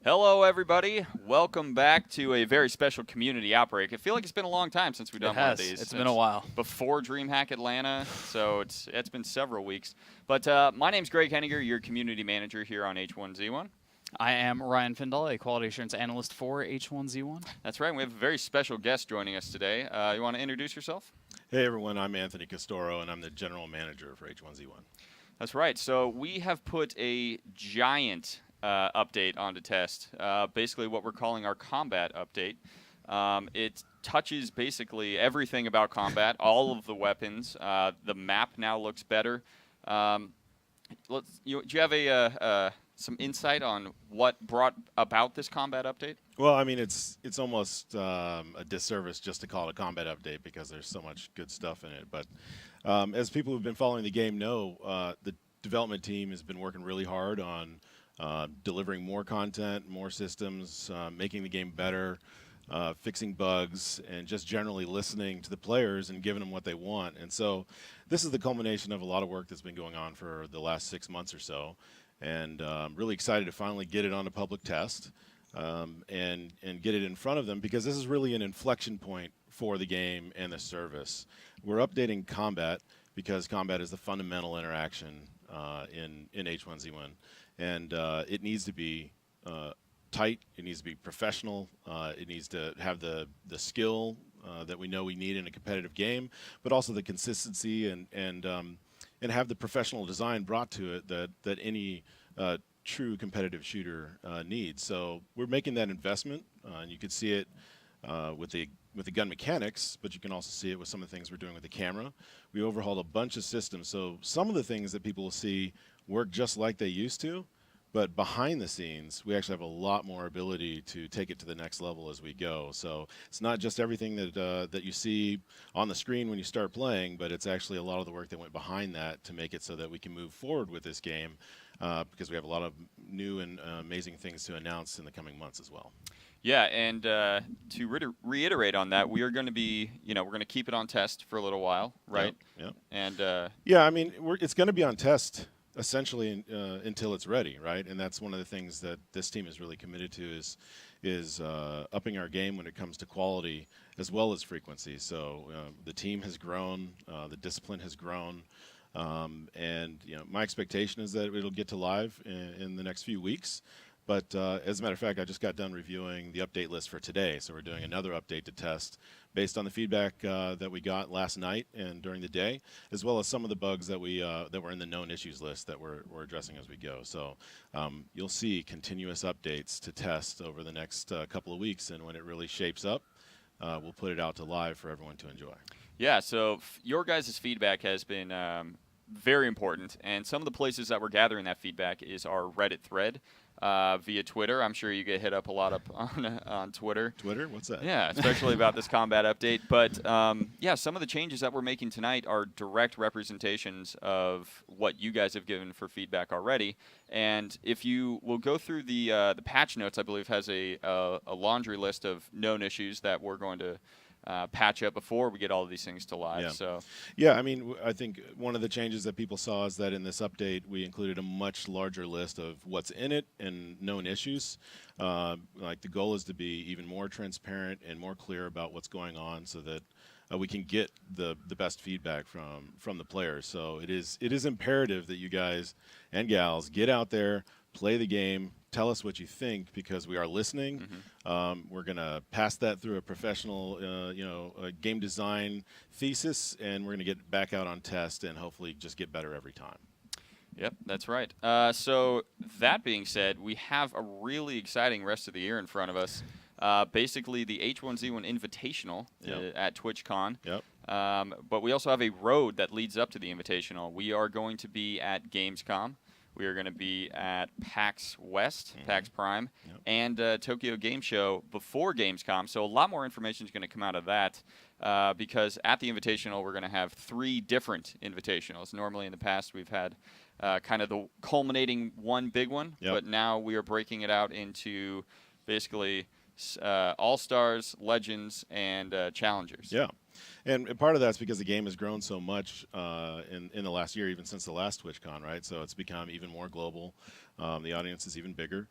Hello, everybody. Welcome back to a very special community outbreak. I feel like it's been a long time since we've done one of these. It's been a while. Before DreamHack Atlanta, so it's been several weeks. But my name's Greg Henniger, your community manager here on H1Z1. I am Ryan Findall, a quality assurance analyst for H1Z1. That's right. We have a very special guest joining us today. You want to introduce yourself? Hey everyone, I'm Anthony Castoro, and I'm the general manager for H1Z1. That's right. So we have put a giant update onto test, basically what we're calling our combat update. It touches basically everything about combat, all of the weapons. The map now looks better. Do you have some insight on what brought about this combat update? Well, I mean, it's almost a disservice just to call it a combat update because there's so much good stuff in it. But as people who've been following the game know, the development team has been working really hard on delivering more content, more systems, making the game better, fixing bugs, and just generally listening to the players and giving them what they want. And so this is the culmination of a lot of work that's been going on for the last 6 months or so. And I'm really excited to finally get it on a public test and get it in front of them, because this is really an inflection point for the game and the service. We're updating combat because combat is the fundamental interaction in H1Z1. And it needs to be tight. It needs to be professional. It needs to have the skill that we know we need in a competitive game, but also the consistency and have the professional design brought to it that any true competitive shooter needs. So we're making that investment, and you can see it with the gun mechanics, but you can also see it with some of the things we're doing with the camera. We overhauled a bunch of systems, so some of the things that people will see work just like they used to, but behind the scenes, we actually have a lot more ability to take it to the next level as we go. So it's not just everything that you see on the screen when you start playing, but it's actually a lot of the work that went behind that to make it so that we can move forward with this game, because we have a lot of new and amazing things to announce in the coming months as well. Yeah, and to reiterate on that, we are going to be, we're going to keep it on test for a little while, right? Yep. And yeah, I mean, it's going to be on test essentially until it's ready, right? And that's one of the things that this team is really committed to is upping our game when it comes to quality as well as frequency. So the team has grown, the discipline has grown, and my expectation is that it'll get to live in the next few weeks. But as a matter of fact, I just got done reviewing the update list for today, so we're doing another update to test based on the feedback that we got last night and during the day, as well as some of the bugs that were in the known issues list that we're addressing as we go. So you'll see continuous updates to test over the next couple of weeks, and when it really shapes up, we'll put it out to live for everyone to enjoy. Yeah, so your guys' feedback has been very important, and some of the places that we're gathering that feedback is our Reddit thread. Via Twitter. I'm sure you get hit up a lot on Twitter. Twitter? What's that? Yeah, especially about this combat update. But yeah, some of the changes that we're making tonight are direct representations of what you guys have given for feedback already. And if you will go through the patch notes, I believe has a laundry list of known issues that we're going to patch up before we get all of these things to live. Yeah. So yeah, I mean, I think one of the changes that people saw is that in this update we included a much larger list of what's in it and known issues. Like the goal is to be even more transparent and more clear about what's going on, so that we can get the best feedback from the players. So it is imperative that you guys and gals get out there, play the game, tell us what you think, because we are listening. Mm-hmm. We're going to pass that through a professional, game design thesis, and we're going to get back out on test and hopefully just get better every time. Yep, that's right. So that being said, we have a really exciting rest of the year in front of us. Basically, the H1Z1 Invitational at TwitchCon. Yep. But we also have a road that leads up to the Invitational. We are going to be at Gamescom. We are going to be at PAX West, PAX Prime, and Tokyo Game Show before Gamescom. So a lot more information is going to come out of that, because at the Invitational, we're going to have 3 different Invitationals. Normally in the past, we've had kind of the culminating one big one, but now we are breaking it out into basically All-Stars, Legends, and Challengers. Yeah. And part of that's because the game has grown so much in the last year, even since the last TwitchCon, right? So it's become even more global. The audience is even bigger.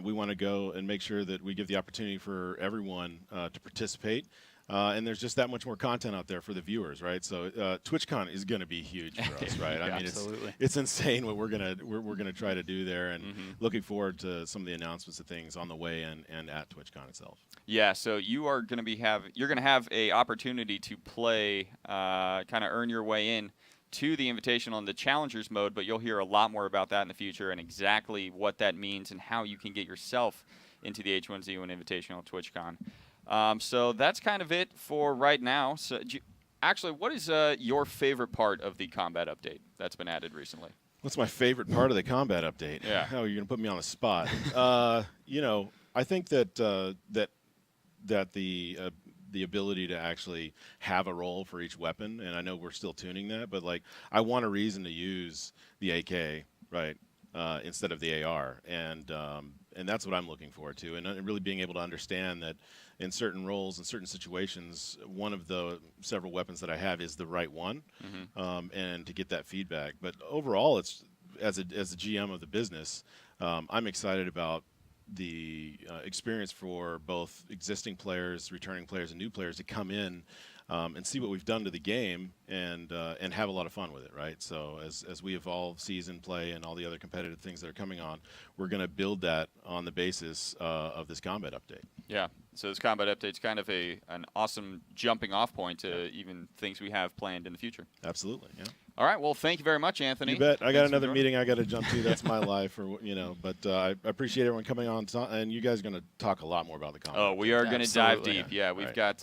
We want to go and make sure that we give the opportunity for everyone to participate. And there's just that much more content out there for the viewers, right? So TwitchCon is going to be huge for us, right? Yeah, I mean, absolutely. it's insane what we're gonna try to do there, and looking forward to some of the announcements of things on the way and at TwitchCon itself. Yeah, so you are going to you're going to have a opportunity to play, kind of earn your way in to the Invitational in the Challengers mode, but you'll hear a lot more about that in the future and exactly what that means and how you can get yourself into the H1Z1 Invitational at TwitchCon. So that's kind of it for right now. So actually, what is your favorite part of the combat update that's been added recently? What's my favorite part of the combat update? Yeah. Oh, you're gonna put me on the spot. You know, I think that that the ability to actually have a role for each weapon, and I know we're still tuning that, but like I want a reason to use the AK, right, instead of the AR, and that's what I'm looking forward to, and really being able to understand that in certain roles, in certain situations, one of the several weapons that I have is the right one, and to get that feedback. But overall, it's as a GM of the business, I'm excited about the experience for both existing players, returning players, and new players to come in and see what we've done to the game and have a lot of fun with it, right? So as we evolve season play and all the other competitive things that are coming on, we're going to build that on the basis of this combat update. Yeah, so this combat update's kind of an awesome jumping off point to even things we have planned in the future. Absolutely, yeah. All right, well, thank you very much, Anthony. You bet. I got Thanks for another joining. meeting I got to jump to. That's my life, but I appreciate everyone coming on, and you guys are going to talk a lot more about the combat. Oh, we are going to dive Absolutely. deep. Yeah, we've Right.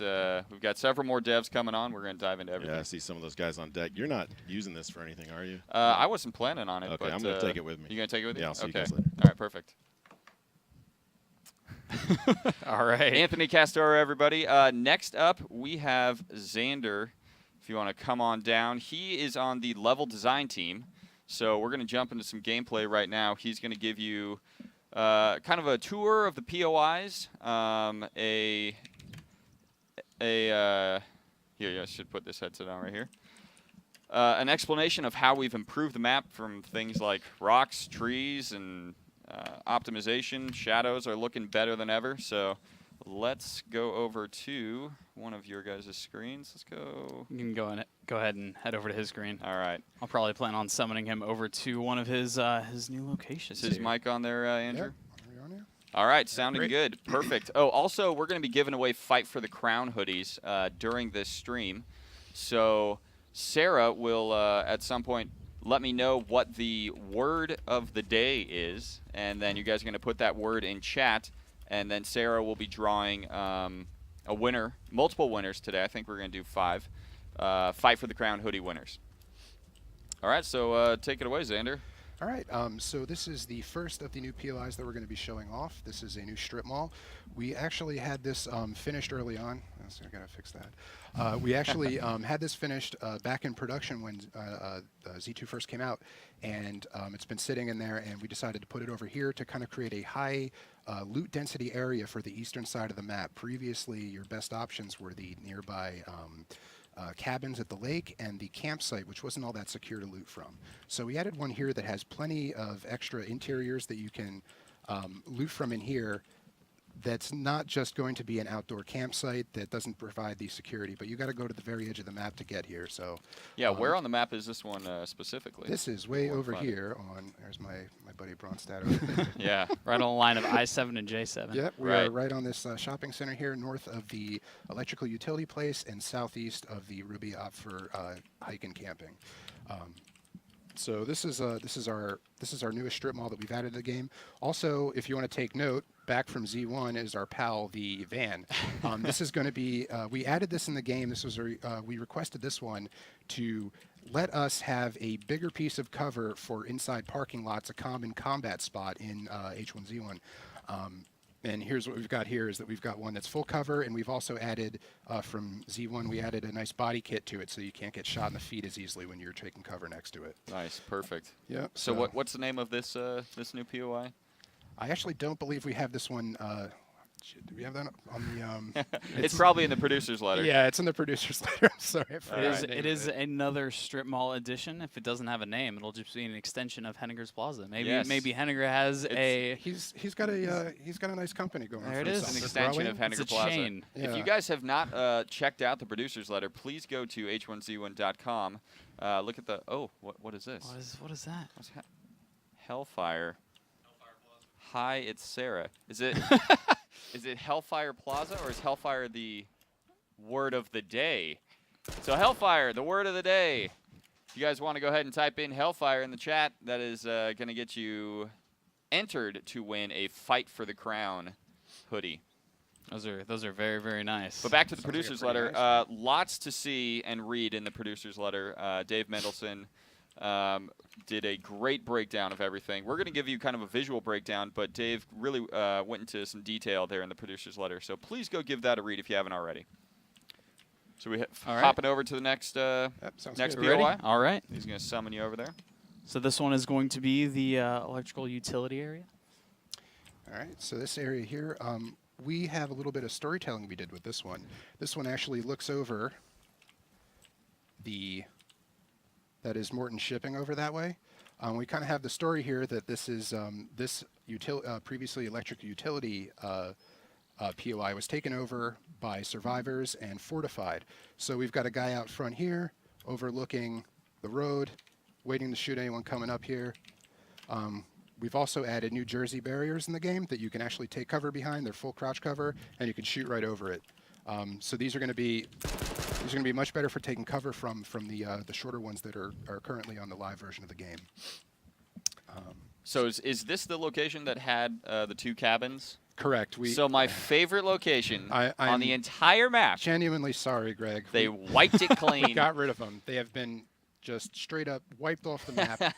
got several more devs coming on. We're going to dive into everything. Yeah, I see some of those guys on deck. You're not using this for anything, are you? I wasn't planning on it. Okay, but, I'm going to take it with me. You going to take it with you? Yeah, I'll see you okay. guys later. All right, perfect. All right. Anthony Castoro, everybody. Next up, we have Xander. If you want to come on down, he is on the level design team. So we're going to jump into some gameplay right now. He's going to give you kind of a tour of the POIs. Here, I should put this headset on right here. An explanation of how we've improved the map from things like rocks, trees, and optimization. Shadows are looking better than ever. So let's go over to one of your guys' screens. Let's go. You can go ahead and head over to his screen. All right. I'll probably plan on summoning him over to one of his new locations. Is his here. mic on there, Andrew? Yep. Are we on here? All right, sounding Great. good. Perfect. Oh, also, we're going to be giving away Fight for the Crown hoodies during this stream. So Sarah will, at some point, let me know what the word of the day is, and then you guys are going to put that word in chat, and then Sarah will be drawing a winner, multiple winners today. I think we're going to do 5 Fight for the Crown hoodie winners. All right, so take it away, Xander. All right, so this is the first of the new POIs that we're going to be showing off. This is a new strip mall. We actually had this finished early on. So I got to fix that. We actually had this finished back in production when Z2 first came out, and it's been sitting in there, and we decided to put it over here to kind of create a high loot density area for the eastern side of the map. Previously, your best options were the nearby cabins at the lake and the campsite, which wasn't all that secure to loot from. So we added one here that has plenty of extra interiors that you can loot from in here. That's not just going to be an outdoor campsite that doesn't provide the security, but you got to go to the very edge of the map to get here. So Yeah, where on the map is this one specifically? this is way over find it. here on. There's my buddy Bronstad over there. Yeah. Right on the line of I-7 and J7. Yep, we Right. are right on this shopping center here, north of the electrical utility place and southeast of the Ruby Op for hike and camping. So this is our newest strip mall that we've added to the game. Also, if you want to take note, back from Z1 is our pal, the van. This is going to be, we added this in the game. This was we requested this one to let us have a bigger piece of cover for inside parking lots, a common combat spot in H1Z1. And here's what we've got here is that we've got one that's full cover, and we've also added from Z1, we added a nice body kit to it so you can't get shot in the feet as easily when you're taking cover next to it. Nice, perfect. Yep. So what's the name of this this new POI? I actually don't believe we have this one Do we have that on the? It's probably in the producer's letter. Yeah, it's in the producer's letter. I'm sorry. I forgot the name It of is another strip mall edition. If it doesn't have a name, it'll just be an extension of Henniger's Plaza. Maybe Yes. maybe Henniger has He's got a nice company going. There for it is. himself. An That's extension of growing. Henniger It's a Plaza. chain. If Yeah. you guys have not checked out the producer's letter, please go to H1Z1.com. Look at the what is this? What is that? What's Hellfire. Hi, it's Sarah. Is it is it Hellfire Plaza or is Hellfire the word of the day? So Hellfire, the word of the day. If you guys want to go ahead and type in Hellfire in the chat, that is going to get you entered to win a Fight for the Crown hoodie. Those are very, very nice. But back to the Sounds like a producer's pretty letter. nice Lots to see and read in the producer's letter. Dave Mendelson did a great breakdown of everything. We're going to give you kind of a visual breakdown, but Dave really went into some detail there in the producer's letter. So please go give that a read if you haven't already. So we hopping over to the next sounds next good. POI. Ready? All right. He's going to summon you over there. So this one is going to be the electrical utility area. All right, so this area here, we have a little bit of storytelling we did with this one. This one actually looks over that is Morton Shipping over that way. We kind of have the story here that this is previously electric utility POI was taken over by survivors and fortified. So we've got a guy out front here overlooking the road, waiting to shoot anyone coming up here. We've also added New Jersey barriers in the game that you can actually take cover behind. They're full crouch cover, and you can shoot right over it. So these are going to be much better for taking cover from the shorter ones that are currently on the live version of the game. So is this the location that had the two cabins? Correct. So my favorite location on I'm the entire map. Genuinely sorry, Greg. They wiped it clean. We got rid of them. They have been just straight up wiped off the map.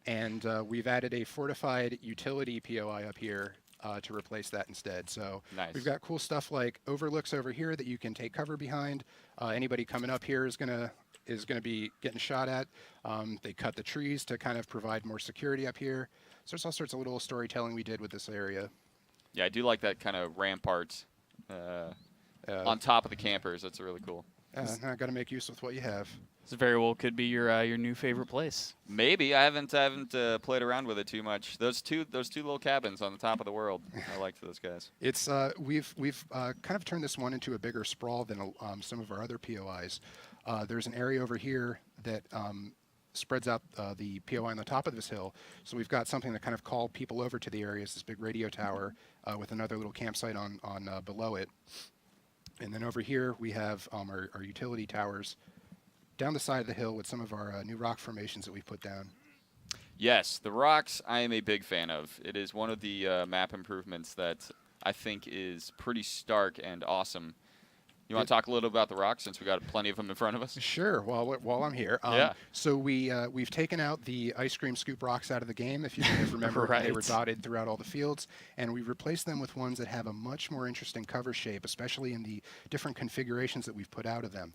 And we've added a fortified utility POI up here to replace that instead. So Nice. we've got cool stuff like overlooks over here that you can take cover behind. Anybody coming up here is gonna be getting shot at. They cut the trees to kind of provide more security up here. So there's all sorts of little storytelling we did with this area. Yeah, I do like that kind of rampart on top of the campers. That's really cool. I got to make use with what you have. This very well could be your new favorite place. Maybe I haven't played around with it too much. Those two little cabins on the top of the world. I liked those guys. It's we've kind of turned this one into a bigger sprawl than some of our other POIs. There's an area over here that spreads out the POI on the top of this hill. So we've got something that kind of called people over to the area. It's this big radio tower with another little campsite on below it. And then over here we have our utility towers down the side of the hill with some of our new rock formations that we've put down. Yes, the rocks I am a big fan of. It is one of the map improvements that I think is pretty stark and awesome. You want to talk a little about the rocks since we got plenty of them in front of us? Sure. While I'm here, Yeah. So we've taken out the ice cream scoop rocks out of the game. If you remember, Right. They were dotted throughout all the fields, and we replaced them with ones that have a much more interesting cover shape, especially in the different configurations that we've put out of them.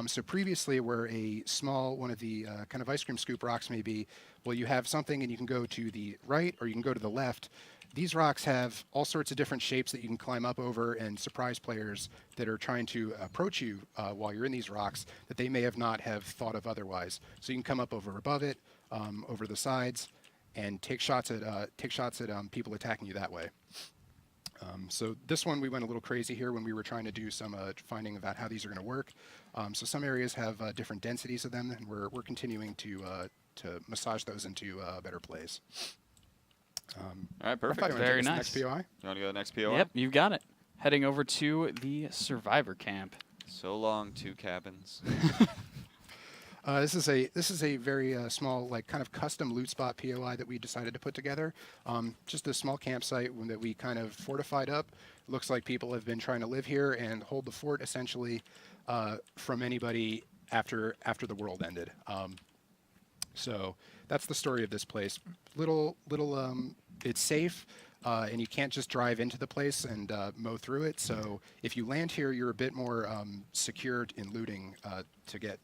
So previously, where a small one of the kind of ice cream scoop rocks may be, well, you have something and you can go to the right or you can go to the left. These rocks have all sorts of different shapes that you can climb up over and surprise players that are trying to approach you while you're in these rocks that they may have not have thought of otherwise. So you can come up over above it, over the sides, and take shots at people attacking you that way. So this one we went a little crazy here when we were trying to do some finding about how these are going to work. So some areas have different densities of them, and we're continuing to massage those into better plays. All right, perfect. Very nice. Next POI. You want to go to the next POI? Yep, you've got it. Heading over to the survivor camp. So long, two cabins. This is a very small, like kind of custom loot spot POI that we decided to put together. Just a small campsite that we kind of fortified up. Looks like people have been trying to live here and hold the fort essentially from anybody after the world ended. So that's the story of this place. It's safe, and you can't just drive into the place and mow through it. So if you land here, you're a bit more secured in looting to get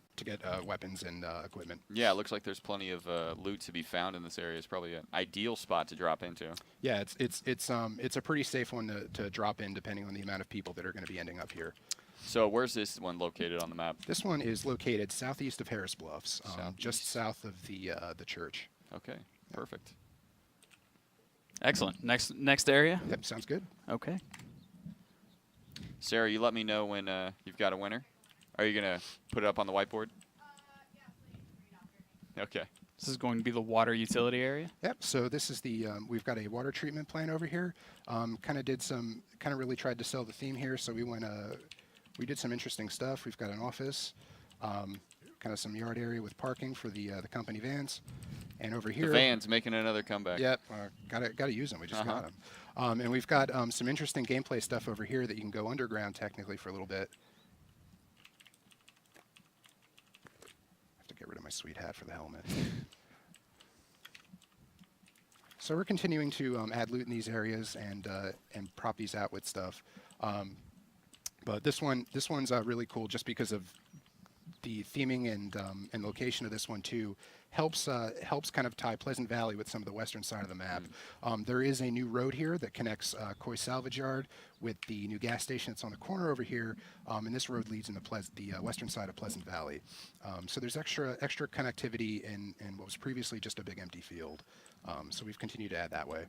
weapons and equipment. Yeah, it looks like there's plenty of loot to be found in this area. It's probably an ideal spot to drop into. Yeah, it's a pretty safe one to drop in depending on the amount of people that are going to be ending up here. So where's this one located on the map? This one is located southeast of Harris Bluffs, just south of the church. Okay, perfect. Excellent. Next area. Yep, sounds good. Okay. Sarah, you let me know when you've got a winner. Are you going to put it up on the whiteboard? Okay. This is going to be the water utility area. Yep. So this is the we've got a water treatment plant over here. Kind of really tried to sell the theme here. So we did some interesting stuff. We've got an office, kind of some yard area with parking for the company vans, and over here The vans making another comeback. Yep. Gotta use them. We just got them. And we've got some interesting gameplay stuff over here that you can go underground technically for a little bit. Get rid of my sweet hat for the helmet. So we're continuing to add loot in these areas and prop these out with stuff. But this one's really cool just because of the theming and location of this one too. Helps kind of tie Pleasant Valley with some of the western side of the map. There is a new road here that connects Coy Salvage Yard with the new gas station that's on the corner over here, and this road leads into the western side of Pleasant Valley. So there's extra connectivity in what was previously just a big empty field. So we've continued to add that way.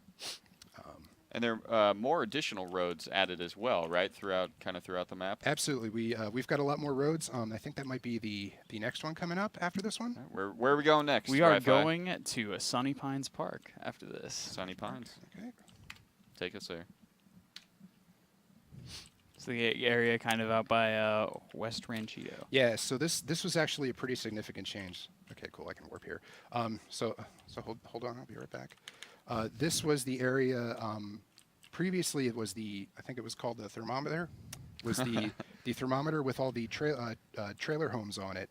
And there are more additional roads added as well, right? Throughout the map. Absolutely, we've got a lot more roads. I think that might be the next one coming up after this one. Where are we going next? We are going to a Sunny Pines Park after this. Sunny Pines. Okay. Take us there. It's the area kind of out by West Ranchito. Yeah. So this was actually a pretty significant change. Okay, cool. I can warp here. So hold on. I'll be right back. This was the area. Previously, it was I think it was called the thermometer. Was the thermometer with all the trailer homes on it.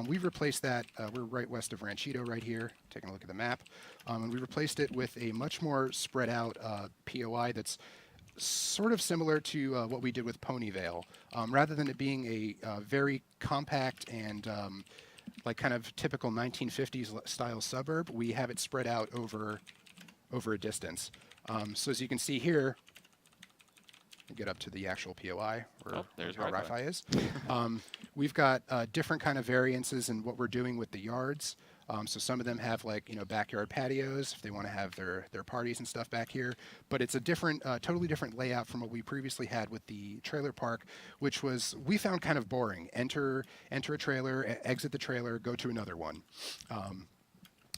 We've replaced that. We're right west of Ranchito, right here. Taking a look at the map, and we replaced it with a much more spread out POI that's sort of similar to what we did with Ponyvale. Rather than it being a very compact and like kind of typical 1950s style suburb, we have it spread out over a distance. So as you can see here, we'll get up to the actual POI where there's how Wi-Fi Wi-Fi is. We've got different kind of variances in what we're doing with the yards. So some of them have backyard patios if they want to have their parties and stuff back here. But it's a different, totally different layout from what we previously had with the trailer park, which we found kind of boring. Enter a trailer, exit the trailer, go to another one.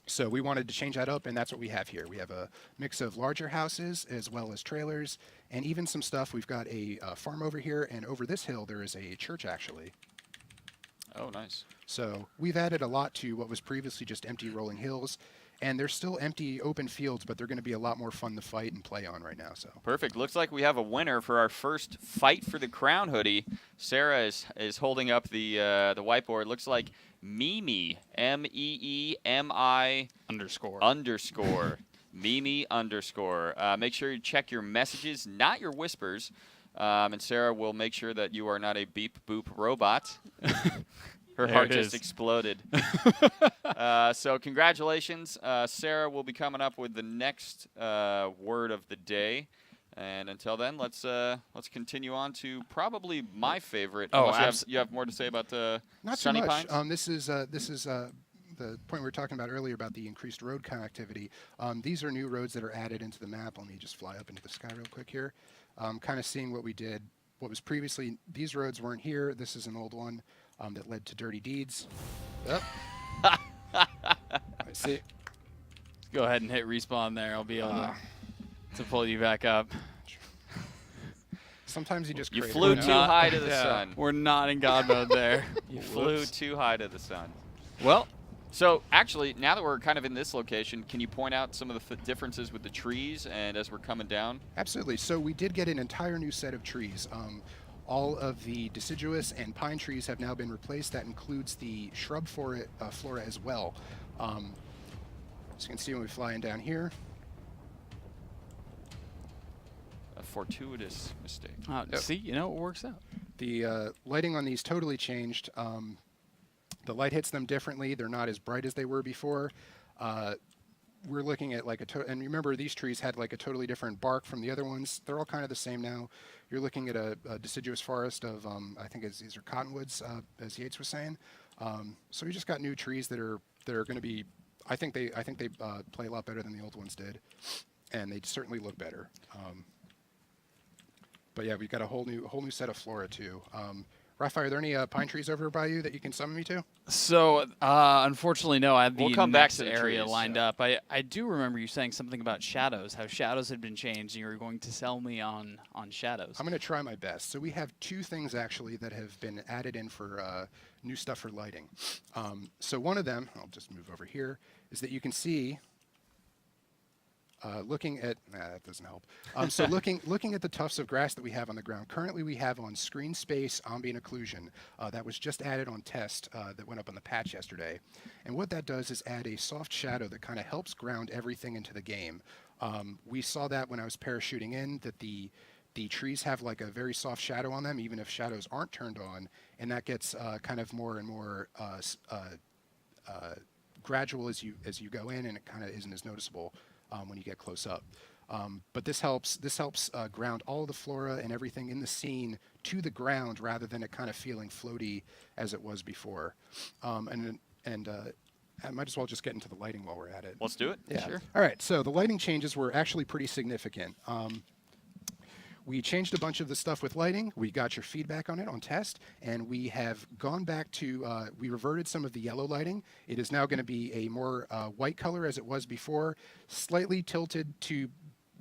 So we wanted to change that up, and that's what we have here. We have a mix of larger houses as well as trailers, and even some stuff. We've got a farm over here, and over this hill there is a church, actually. Oh, nice. So we've added a lot to what was previously just empty rolling hills, and they're still empty open fields, but they're going to be a lot more fun to fight and play on right now. So Perfect. Looks like we have a winner for our first Fight for the Crown hoodie. Sarah is holding up the whiteboard. Looks like Mimi, MEEMI _ Mimi _. Make sure you check your messages, not your whispers. And Sarah will make sure that you are not a beep boop robot. Her heart just exploded. So congratulations. Sarah will be coming up with the next word of the day. And until then, let's continue on to probably my favorite. Oh, you have more to say about not Sunny too much. Pines? This is the point we were talking about earlier about the increased road connectivity. These are new roads that are added into the map. Let me just fly up into the sky real quick here. Kind of seeing what we did. What was previously, these roads weren't here. This is an old one that led to dirty deeds. Yep. I see. Go ahead and hit respawn there. I'll be able to pull you back up. Sometimes you just You crave flew it. too high to the sun. We're not in God mode there. You flew too high to the sun. Well, So actually, now that we're kind of in this location, can you point out some of the differences with the trees and as we're coming down? Absolutely. So we did get an entire new set of trees. All of the deciduous and pine trees have now been replaced. That includes the shrub flora as well. As you can see when we fly in down here. A fortuitous mistake. see, it works out. The lighting on these totally changed. the light hits them differently. They're not as bright as they were before. We're looking at like and remember these trees had like a totally different bark from the other ones. They're all kind of the same now. You're looking at a deciduous forest of I think these are cottonwoods, as Yates was saying. So we just got new trees that are going to be. I think they play a lot better than the old ones did, and they certainly look better. But yeah, we've got a whole new set of flora too. Raphael, are there any pine trees over by you that you can summon me to? So, unfortunately, no. I have the We'll come back next to the area trees, lined so. up. I do remember you saying something about shadows, how shadows had been changed, and you were going to sell me on shadows. I'm going to try my best. So we have two things actually that have been added in for new stuff for lighting. So one of them, I'll just move over here, is that you can see. Looking at that doesn't help. So looking at the tufts of grass that we have on the ground. Currently, we have on screen space ambient occlusion that was just added on test that went up on the patch yesterday. And what that does is add a soft shadow that kind of helps ground everything into the game. We saw that when I was parachuting in, that the trees have like a very soft shadow on them, even if shadows aren't turned on, and that gets kind of more and more gradual as you go in, and it kind of isn't as noticeable when you get close up. But this helps ground all of the flora and everything in the scene to the ground rather than it kind of feeling floaty as it was before. And I might as well just get into the lighting while we're at it. Let's do it. Yeah. Sure. All right. So the lighting changes were actually pretty significant. We changed a bunch of the stuff with lighting. We got your feedback on it on test, and we have gone back to, we reverted some of the yellow lighting. It is now going to be a more white color as it was before, slightly tilted to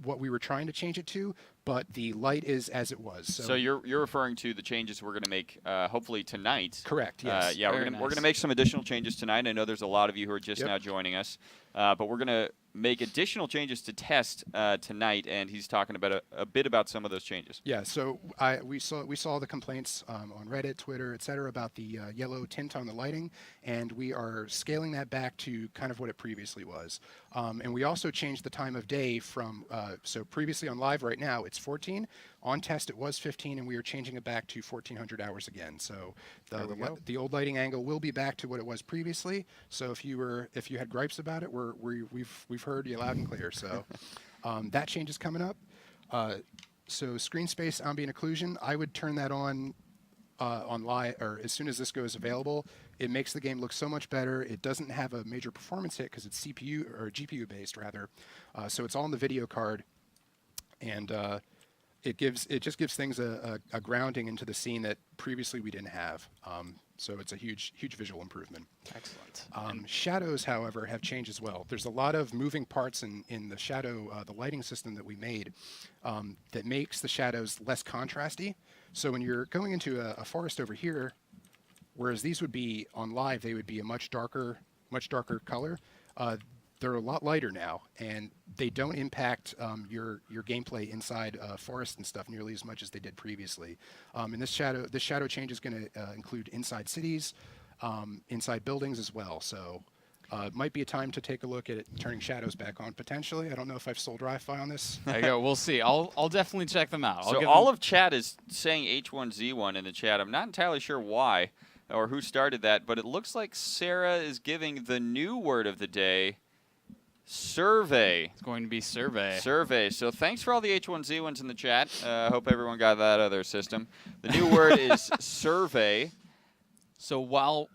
what we were trying to change it to, but the light is as it was. So you're referring to the changes we're going to make hopefully tonight. Correct, yes. Yeah, Very we're gonna make some additional changes tonight. I know there's a lot of you who are just now joining us, but we're gonna make additional changes to test tonight, and he's talking about a bit about some of those changes. Yeah, so we saw the complaints on Reddit, Twitter, et cetera, about the yellow tint on the lighting, and we are scaling that back to kind of what it previously was. And we also changed the time of day from, so previously on live right now, it's 14. On test, it was 15, and we are changing it back to 1400 hours again. So the old lighting angle will be back to what it was previously. So if you had gripes about it, we've heard you loud and clear. So that change is coming up. So screen space ambient occlusion, I would turn that on live, or as soon as this goes available. It makes the game look so much better. It doesn't have a major performance hit because it's CPU or GPU based rather. So it's all in the video card, and it just gives things a grounding into the scene that previously we didn't have. So it's a huge visual improvement. Excellent. Shadows, however, have changed as well. There's a lot of moving parts in the shadow, the lighting system that we made that makes the shadows less contrasty. So when you're going into a forest over here, whereas these would be on live, they would be a much darker color. They're a lot lighter now, and they don't impact your gameplay inside forests and stuff nearly as much as they did previously. And this shadow change is going to include inside cities, inside buildings as well. So it might be a time to take a look at it, turning shadows back on potentially. I don't know if I've sold Wi-Fi on this. There you go. We'll see. I'll definitely check them out. So all of chat is saying H1Z1 in the chat. I'm not entirely sure why or who started that, but it looks like Sarah is giving the new word of the day. Survey. It's going to be survey. Survey. So thanks for all the H1Z1s in the chat. I hope everyone got that out of their system. The new word is survey. So while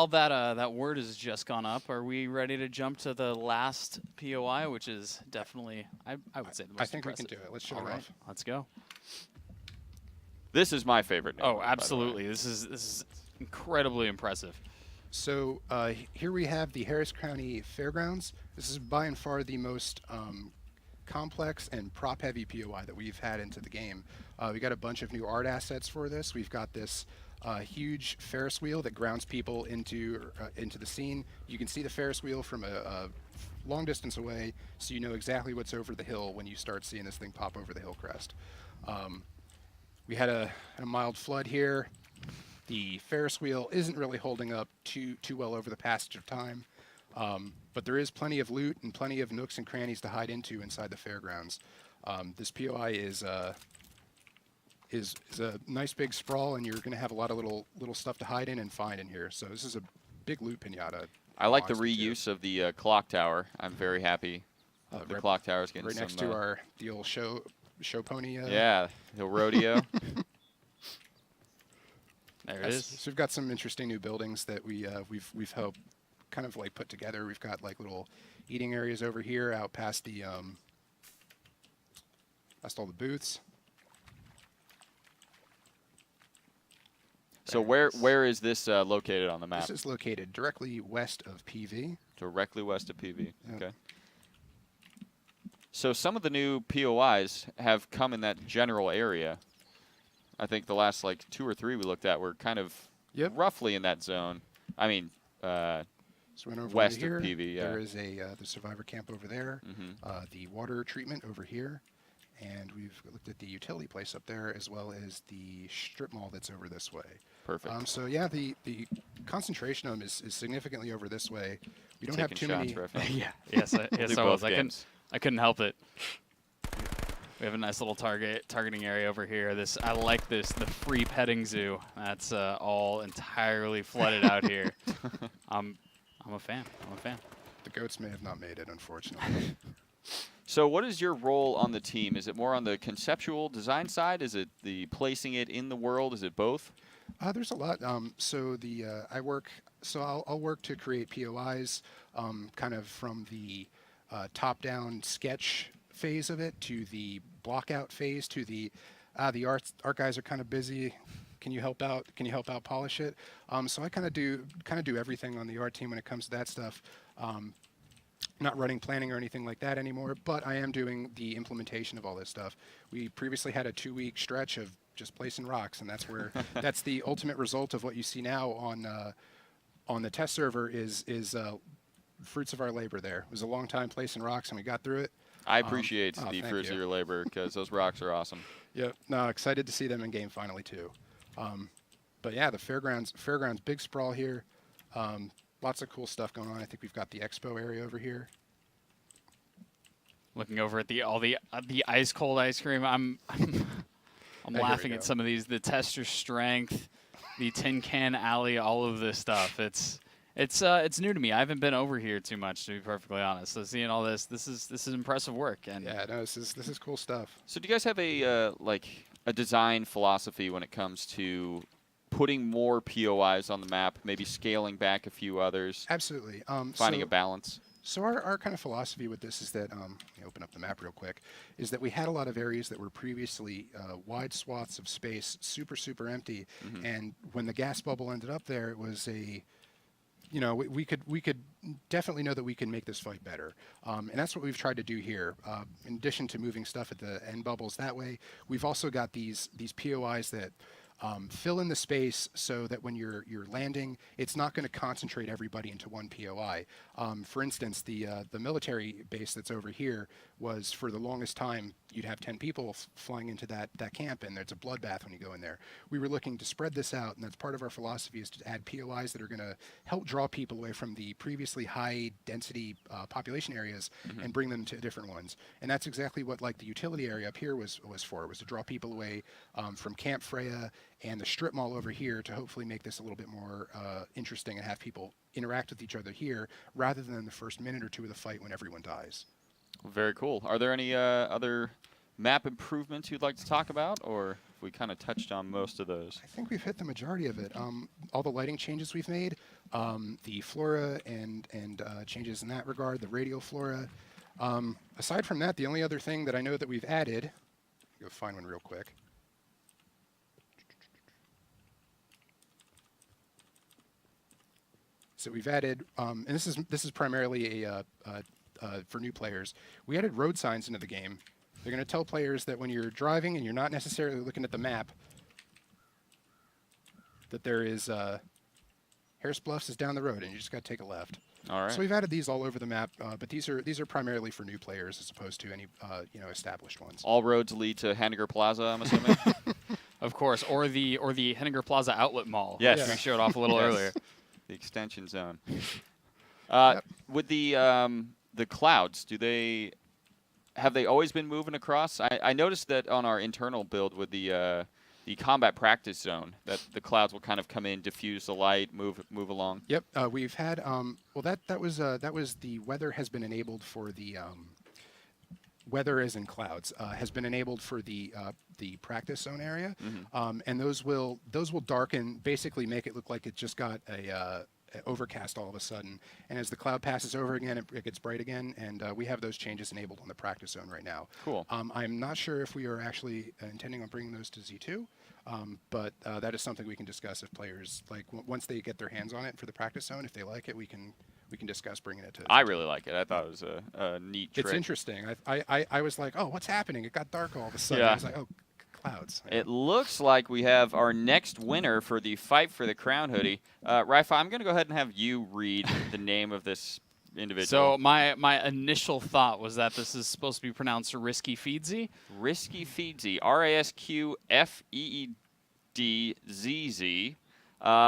that word has just gone up, are we ready to jump to the last POI, which is definitely, I would say, the most I think impressive. we can do it. Let's show All it right, off. let's go. This is my favorite. Oh, absolutely. This is incredibly impressive. So here we have the Harris County Fairgrounds. This is by and far the most complex and prop-heavy POI that we've had into the game. We got a bunch of new art assets for this. We've got this huge Ferris wheel that grounds people into the scene. You can see the Ferris wheel from a long distance away, so you know exactly what's over the hill when you start seeing this thing pop over the hill crest. We had a mild flood here. The Ferris wheel isn't really holding up too well over the passage of time, but there is plenty of loot and plenty of nooks and crannies to hide into inside the fairgrounds. This POI is a nice big sprawl, and you're going to have a lot of little stuff to hide in and find in here. So this is big loot pinata. I like the monster, too. reuse of the clock tower. I'm very happy. The clock tower's getting right some, next to the old show pony. Yeah, the rodeo. There it is. So we've got some interesting new buildings that we've helped kind of like put together. We've got like little eating areas over here out past the past all the booths. So where is this located on the map? This is located directly west of PV. Directly west of PV. Yeah. Okay. So some of the new POIs have come in that general area. I think the last like 2 or 3 we looked at were kind of roughly in that zone. I mean, So went over west here. of PV. Yeah. There is the survivor camp over there. The water treatment over here. And we've looked at the utility place up there, as well as the strip mall that's over this way. Perfect. So yeah, the concentration of them is significantly over this way. We don't have Taking too shots, many. Ref. Yes, I do was. both I games. couldn't help it. We have a nice little targeting area over here. I like this, the free petting zoo. That's all entirely flooded out here. I'm a fan. The goats may have not made it, unfortunately. So what is your role on the team? Is it more on the conceptual design side? Is it the placing it in the world? Is it both? There's a lot. So I'll work to create POIs, kind of from the top-down sketch phase of it to the block-out phase to the art guys are kind of busy. Can you help out? Can you help out polish it? So I kind of do everything on the art team when it comes to that stuff. Not running planning or anything like that anymore, but I am doing the implementation of all this stuff. We previously had a 2-week stretch of just placing rocks, and that's where that's the ultimate result of what you see now on the test server is fruits of our labor. There it was a long time placing rocks, and we got through it. I appreciate the thank fruits of you. your labor because those rocks are awesome. Yeah, no, excited to see them in game finally too. But yeah, the fairgrounds, big sprawl here. Lots of cool stuff going on. I think we've got the expo area over here. Looking over at the ice cold ice cream, I'm laughing at some of these. The tester strength, the tin can alley, all of this stuff. It's new to me. I haven't been over here too much, to be perfectly honest. So seeing all this is impressive work. And yeah, no, this is cool stuff. So do you guys have a design philosophy when it comes to putting more POIs on the map, maybe scaling back a few others, Absolutely. finding a balance? So our kind of philosophy with this is that, let me open up the map real quick, is that we had a lot of areas that were previously wide swaths of space, super empty, and when the gas bubble ended up there, it was we could definitely know that we can make this fight better, and that's what we've tried to do here. In addition to moving stuff at the end bubbles that way, we've also got these POIs that fill in the space so that when you're landing, it's not going to concentrate everybody into one POI. For instance, the military base that's over here was, for the longest time, you'd have 10 people flying into that camp, and it's a bloodbath when you go in there. We were looking to spread this out, and that's part of our philosophy, is to add POIs that are going to help draw people away from the previously high-density population areas and bring them to different ones. And that's exactly what the utility area up here was for. It was to draw people away from Camp Freya and the strip mall over here to hopefully make this a little bit more interesting and have people interact with each other here rather than the first minute or two of the fight when everyone dies. Very cool. Are there any other map improvements you'd like to talk about, or if we kind of touched on most of those? I think we've hit the majority of it. All the lighting changes we've made, the flora and changes in that regard, the radial flora. Aside from that, the only other thing that I know that we've added, go find one real quick. So we've added, and this is primarily for new players. We added road signs into the game. They're going to tell players that when you're driving and you're not necessarily looking at the map, that there is Harris Bluffs is down the road, and you just got to take a left. All right. So we've added these all over the map, but these are primarily for new players as opposed to any established ones. All roads lead to Henniger Plaza, I'm assuming. of course, or the Henniger Plaza Outlet Mall. Yes. which we showed off a little earlier. The extension zone. Yep. With the clouds, have they always been moving across? I noticed that on our internal build with the the combat practice zone that the clouds will kind of come in, diffuse the light, move along. Yep, we've had well that was the weather has been enabled for the weather as in clouds has been enabled for the practice zone area, and those will darken, basically make it look like it just got a overcast all of a sudden, and as the cloud passes over again, it gets bright again, and we have those changes enabled on the practice zone right now. Cool. I'm not sure if we are actually intending on bringing those to Z2, but that is something we can discuss if players like once they get their hands on it for the practice zone. If they like it, we can discuss bringing it to. I really like it. I thought it was a neat trick. It's interesting. I was like, oh, what's happening? It got dark all of a sudden. Yeah. I was like, oh, clouds. It looks like we have our next winner for the Fight for the Crown hoodie. Raifa, I'm going to go ahead and have you read the name of this individual. So my initial thought was that this is supposed to be pronounced Risky Feedsy. Risky Feedsy, RASQFEEDZZ.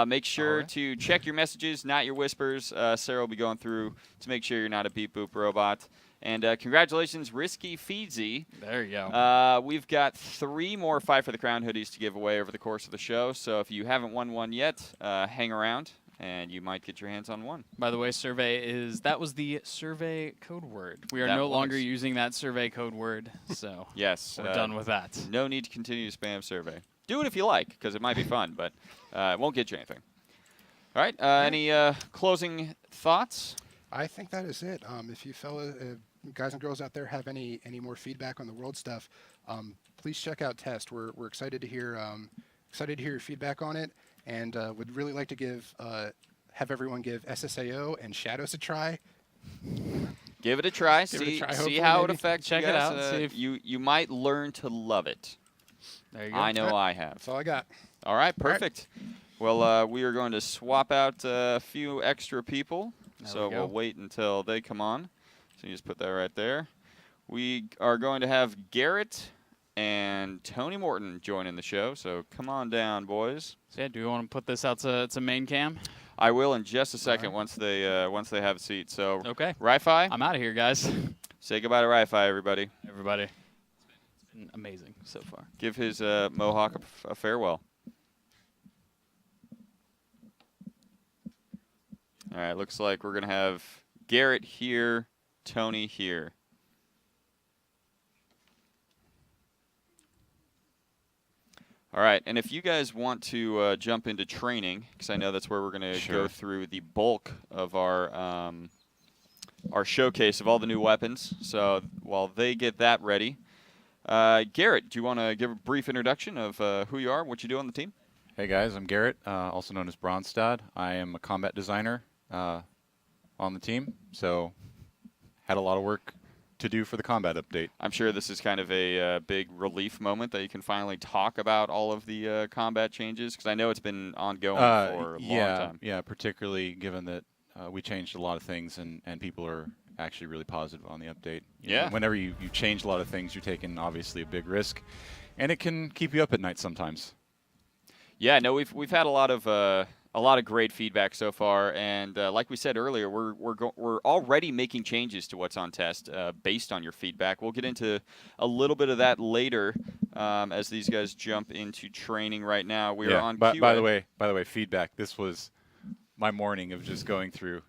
Make sure to check your messages, not your whispers. Sarah will be going through to make sure you're not a beep boop robot. And congratulations, Risky Feedsy. There you go. We've got 3 more Fight for the Crown hoodies to give away over the course of the show. So if you haven't won one yet, hang around, and you might get your hands on one. By the way, that was the survey code word. We are That no longer was. using that survey code word, so Yes. we're done with that. No need to continue to spam survey. Do it if you like, because it might be fun, but it won't get you anything. All right. Any closing thoughts? I think that is it. If you guys and girls out there have any more feedback on the world stuff, please check out Test. We're excited to hear your feedback on it, and would really like to have everyone give SSAO and Shadows a try. Give it a try. Give it a See try, see hopefully, how it maybe. affects Check you it guys. out, see if- You might learn to love it. There you go. I know I have. That's all I got. All right, perfect. Well, we are going to swap out a few extra people, There so we go. we'll wait until they come on. So you just put that right there. We are going to have Garrett and Tony Morton joining the show, so come on down, boys. So yeah, do we want to put this out to main cam? I will in just a second right. once they have a seat. So, Okay. Ri-Fi, I'm out of here, guys. say goodbye to Ri-Fi, everybody. Everybody. It's been amazing so far. Give his Mohawk a farewell. All right, looks like we're going to have Garrett here, Tony here. All right, and if you guys want to jump into training, because I know that's where we're going to go through the bulk of our showcase of all the new weapons. So while they get that ready, Garrett, do you want to give a brief introduction of who you are, what you do on the team? Hey guys, I'm Garrett, also known as Bronstad. I am a combat designer on the team, so had a lot of work to do for the combat update. I'm sure this is kind of a big relief moment that you can finally talk about all of the combat changes, because I know it's been ongoing for a long time. Yeah, particularly given that we changed a lot of things and people are actually really positive on the update. You know, whenever you change a lot of things, you're taking obviously a big risk, and it can keep you up at night sometimes. Yeah, no, we've had a lot of great feedback so far, and like we said earlier, we're already making changes to what's on test based on your feedback. We'll get into a little bit of that later as these guys jump into training right now. We are on. By the way, feedback. This was my morning of just going through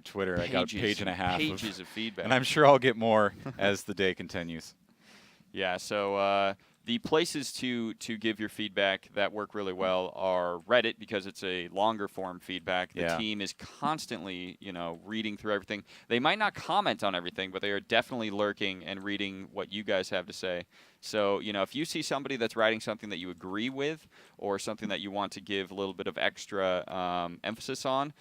Twitter. I got a page and a half of feedback, and I'm sure I'll get more as the day continues. Yeah, so the places to give your feedback that work really well are Reddit, because it's a longer form feedback. The team is constantly, reading through everything. They might not comment on everything, but they are definitely lurking and reading what you guys have to say. So, if you see somebody that's writing something that you agree with or something that you want to give a little bit of extra emphasis on,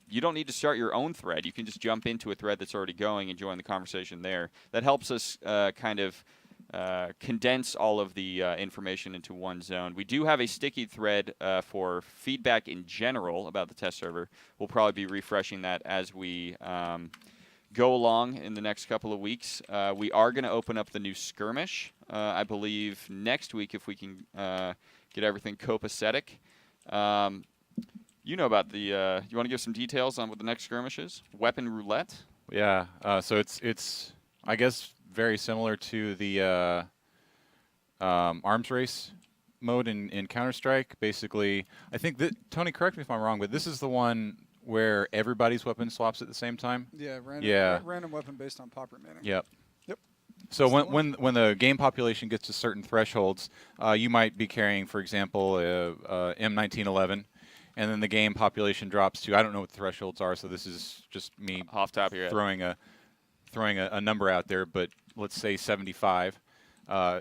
you don't need to start your own thread. You can just jump into a thread that's already going and join the conversation there. That helps us kind of condense all of the information into one zone. We do have a sticky thread for feedback in general about the test server. We'll probably be refreshing that as we go along in the next couple of weeks. We are going to open up the new skirmish, I believe, next week if we can get everything copacetic. You know about the you want to give some details on what the next skirmish is? Weapon roulette? Yeah, so it's I guess very similar to the arms race mode in Counter-Strike, basically, I think that, Tony, correct me if I'm wrong, but this is the one where everybody's weapon swaps at the same time? Yeah, random weapon based on pop remaining. Yep. Yep. So when the game population gets to certain thresholds, you might be carrying, for example, a M1911, and then the game population drops to, I don't know what the thresholds are, so this is just me off top of your head. throwing a number out there, but let's say 75.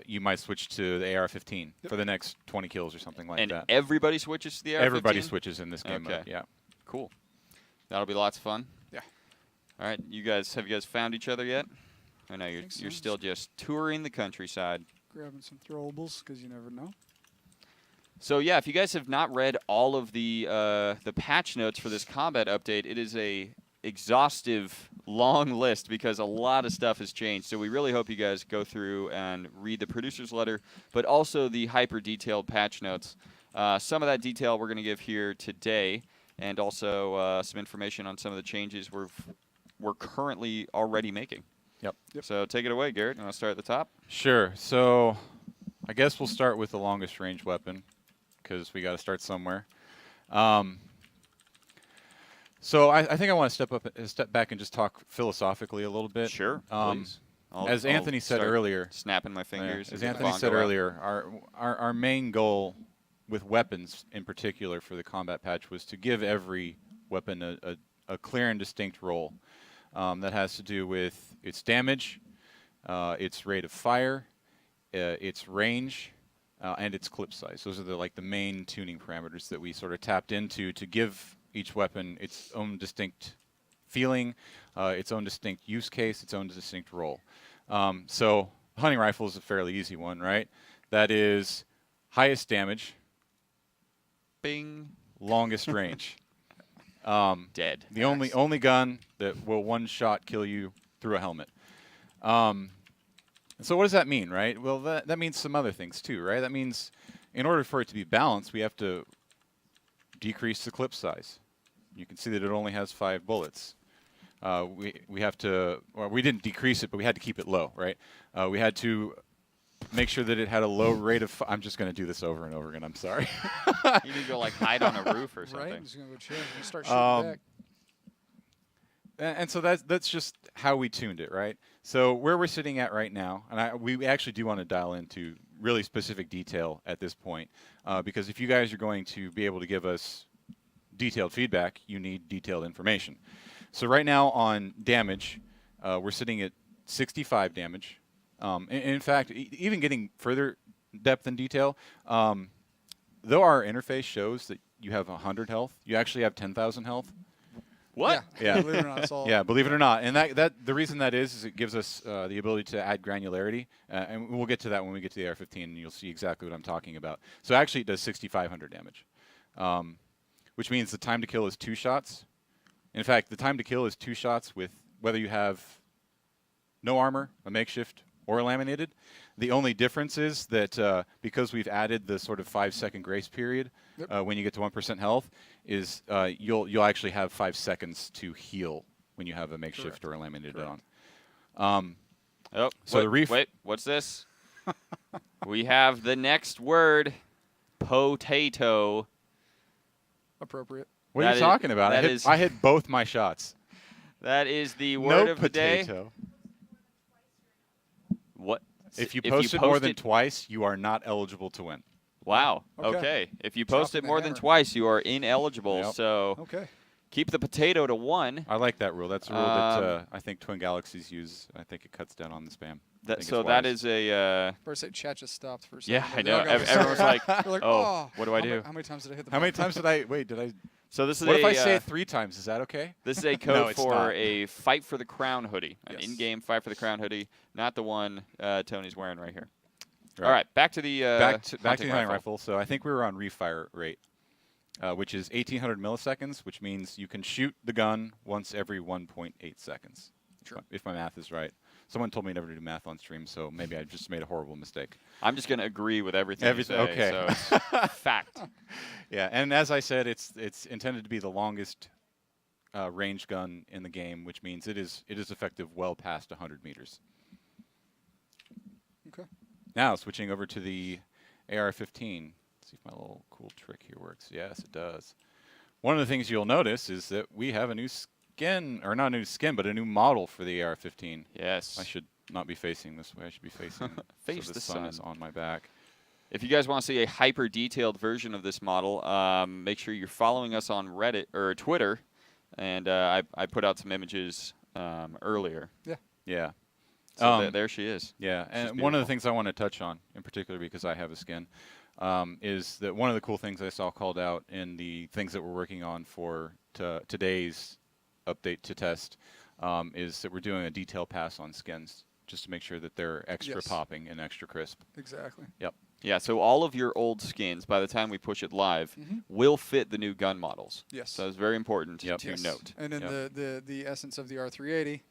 You might switch to the AR-15 for the next 20 kills or something like and that. Everybody switches to the AR-15? Everybody switches in this game mode, yeah. Cool. That'll be lots of fun. Yeah. All right, have you guys found each other yet? I know you're still just touring the countryside. Grabbing some throwables because you never know. So yeah, if you guys have not read all of the patch notes for this combat update, it is a exhaustive, long list because a lot of stuff has changed. So we really hope you guys go through and read the producer's letter, but also the hyper detailed patch notes. Some of that detail we're going to give here today, and also some information on some of the changes we're currently already making. Yep. So take it away, Garrett. You want to start at the top? Sure. So I guess we'll start with the longest range weapon because we got to start somewhere. So I think I want to step back and just talk philosophically a little bit. Sure. Please. As Anthony said earlier, snapping my fingers. As Anthony said earlier, our main goal with weapons in particular for the combat patch was to give every weapon a clear and distinct role. That has to do with its damage, its rate of fire, its range, and its clip size. Those are the main tuning parameters that we sort of tapped into to give each weapon its own distinct feeling, its own distinct use case, its own distinct role. So hunting rifle is a fairly easy one, right? That is highest damage, bing, longest range. Dead. The only gun that will one shot kill you through a helmet. So what does that mean, right? Well, that means some other things too, right? That means in order for it to be balanced, we have to decrease the clip size. You can see that it only has 5 bullets. We have to, well, we didn't decrease it, but we had to keep it low, right? We had to make sure that it had a low rate of. I'm just going to do this over and over again. I'm sorry. You need to go hide on a roof or something. Right? Just gonna go chill and start shooting back. And so that's just how we tuned it, right? So where we're sitting at right now, and we actually do want to dial into really specific detail at this point, because if you guys are going to be able to give us detailed feedback, you need detailed information. So right now on damage, we're sitting at 65 damage. In fact, even getting further depth and detail, though our interface shows that you have 100 health, you actually have 10,000 health. What? Yeah. Believe it or not, it's all Yeah, believe it or not. And that the reason that is it gives us the ability to add granularity. And we'll get to that when we get to the AR-15, and you'll see exactly what I'm talking about. So actually it does 6,500 damage, which means the time to kill is 2 shots. In fact, the time to kill is 2 shots with whether you have no armor, a makeshift, or laminated. The only difference is that because we've added the sort of 5-second grace period when you get to 1% health, is you'll actually have 5 seconds to heal when you have a makeshift or a laminated on. So wait, what's this? We have the next word, potato. appropriate. What are you talking about? I hit both my shots. That is the word of the day. Potato. What? If you post it more than twice, you are not eligible to win. Wow. Okay. If you post it more than twice, you are ineligible. Yep. So keep the potato to 1. I like that rule. That's a rule that I think Twin Galaxies use. I think it cuts down on the spam. So that is a. First, chat just stopped for a second. Yeah, I know. Everyone's like, oh, what do I do? How many times did I hit the How many times did I? Wait, did I? So this is what if I say it 3 times? Is that okay? This is a code for not. a Fight for the Crown hoodie, an in-game Fight for the Crown hoodie, not the one Tony's wearing right here. All right, back to the back to the hunting rifle. rifle. So I think we were on refire rate, which is 1,800 milliseconds, which means you can shoot the gun once every 1.8 seconds. Sure. If my math is right. Someone told me never to do math on stream, so maybe I just made a horrible mistake. I'm just going to agree with everything you say. Okay. So it's fact. Yeah, and as I said, it's intended to be the longest range gun in the game, which means it is effective well past 100 meters. Okay. Now switching over to the AR-15. Let's see if my little cool trick here works. Yes, it does. One of the things you'll notice is that we have a new skin, or not a new skin, but a new model for the AR-15. Yes. I should not be facing this way. I should be facing Face so the sun is sun. on my back. If you guys want to see a hyper detailed version of this model, make sure you're following us on Reddit or Twitter. And I put out some images earlier. Yeah. So there she is. Yeah, She's and one of beautiful. the things I want to touch on, in particular because I have a skin, is that one of the cool things I saw called out in the things that we're working on for today's update to test is that we're doing a detail pass on skins just to make sure that they're extra Yes. popping and extra crisp. Exactly. Yep. Yeah, so all of your old skins, by the time we push it live, will fit the new gun models. Yes. So it's very important Yep. to Yes. note. And then Yep. the essence of the R380,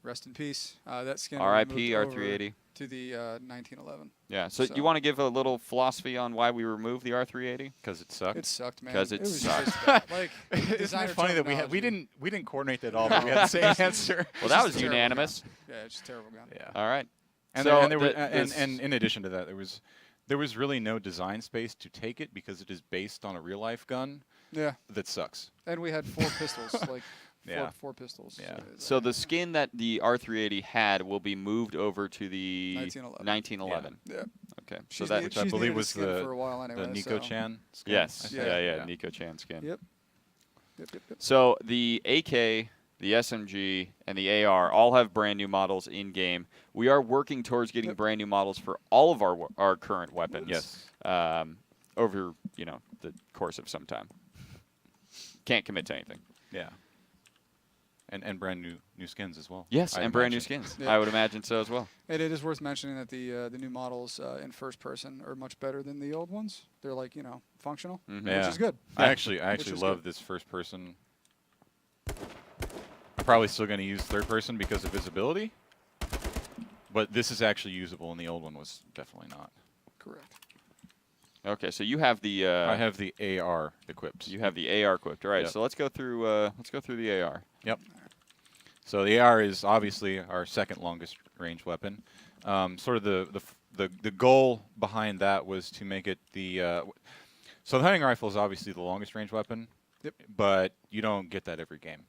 rest in peace. That skin. will be R.I.P. moved over R380. to the 1911. Yeah, so So- you want to give a little philosophy on why we removed the R380? Because it sucked. It sucked, man. 'Cause it was sucked. just bad. Like, Isn't designer it funny that we terminology. didn't coordinate that all, but we had the same answer. Well, that just was a terrible unanimous. Yeah, it's just a terrible gun. Yeah. All right. And, So and, there was, this- and in addition to that, there was really no design space to take it because it is based on a real life gun Yeah. that sucks. And we had 4 pistols, like Yeah. four pistols. Yeah. So the skin that the R380 had will be moved over to the 1911. 1911. Yeah. Okay. So She's that Which I she's believe needed a was skin the for a while anyway, the Nico so- Chan skin. yes. I Yeah, think. Nico Chan skin. Yep. Yep. So the AK, the SMG, and the AR all have brand new models in game. We are working towards getting Yep. brand new models for all of our current weapons. Yes. Over the course of some time. Can't commit to anything. Yeah. And brand new skins as well. Yes, I'd and brand new imagine. skins. Yeah. I would imagine so as well. And it is worth mentioning that the new models in first person are much better than the old ones. They're like functional, Mhm. which Yeah. is good. I actually is love good. this first person. I'm probably still going to use third person because of visibility, but this is actually usable, and the old one was definitely not. Correct. Okay, so you have the I have the AR equipped. you have the AR equipped. All right, Yep. so let's go through the AR. Yep. So the AR is obviously our second longest range weapon. Sort of the goal behind that was to make it the so the hunting rifle is obviously the longest range weapon. Yep. But you don't get that every game.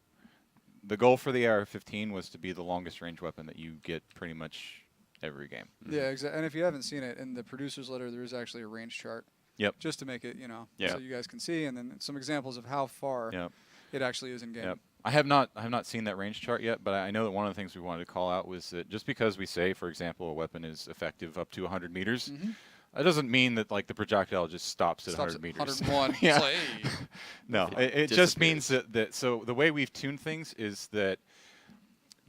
The goal for the AR-15 was to be the longest range weapon that you get pretty much every game. Yeah, exactly. And if you haven't seen it in the producer's letter, there is actually a range chart. Yep. Just to make it, Yeah. so you guys can see, and then some examples of how far Yep. it actually is in game. Yep. I have not seen that range chart yet, but I know that one of the things we wanted to call out was that just because we say, for example, a weapon is effective up to 100 meters, that doesn't mean that like the projectile just stops at Stops 100 at meters. 101. Yeah. It's like, hey. No, it just means that so the way we've tuned things is that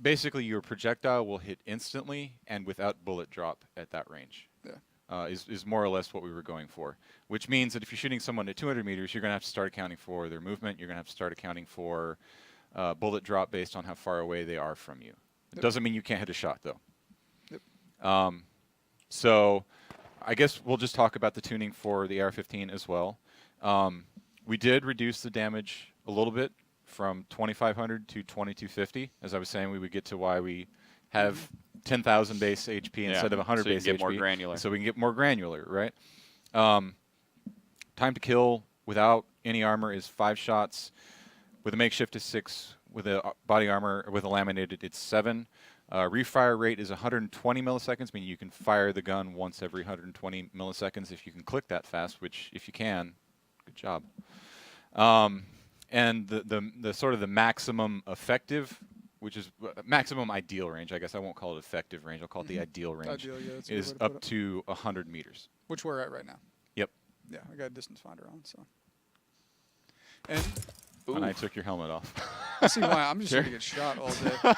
basically your projectile will hit instantly and without bullet drop at that range. Yeah. Is more or less what we were going for, which means that if you're shooting someone at 200 meters, you're going to have to start accounting for their movement. You're going to have to start accounting for bullet drop based on how far away they are from you. It Yep. doesn't mean you can't hit a shot, though. Yep. So I guess we'll just talk about the tuning for the AR-15 as well. We did reduce the damage a little bit from 2,500 to 2,250. As I was saying, we would get to why we have 10,000 base HP instead of 100 so you base can get HP. more granular. So we can get more granular, right? Time to kill without any armor is 5 shots. With a makeshift is 6. With a body armor, with a laminated, it's 7. Refire rate is 120 milliseconds, meaning you can fire the gun once every 120 milliseconds if you can click that fast, which if you can, good job. And the sort of the maximum effective, which is maximum ideal range, I guess I won't call it effective range, I'll call it the ideal range, Ideal, yeah, that's a good is way to put up it. to 100 meters. Which we're at right now. Yep. Yeah, I got a distance finder on, so. And And I took your helmet off. I see why I'm just here to get shot all day.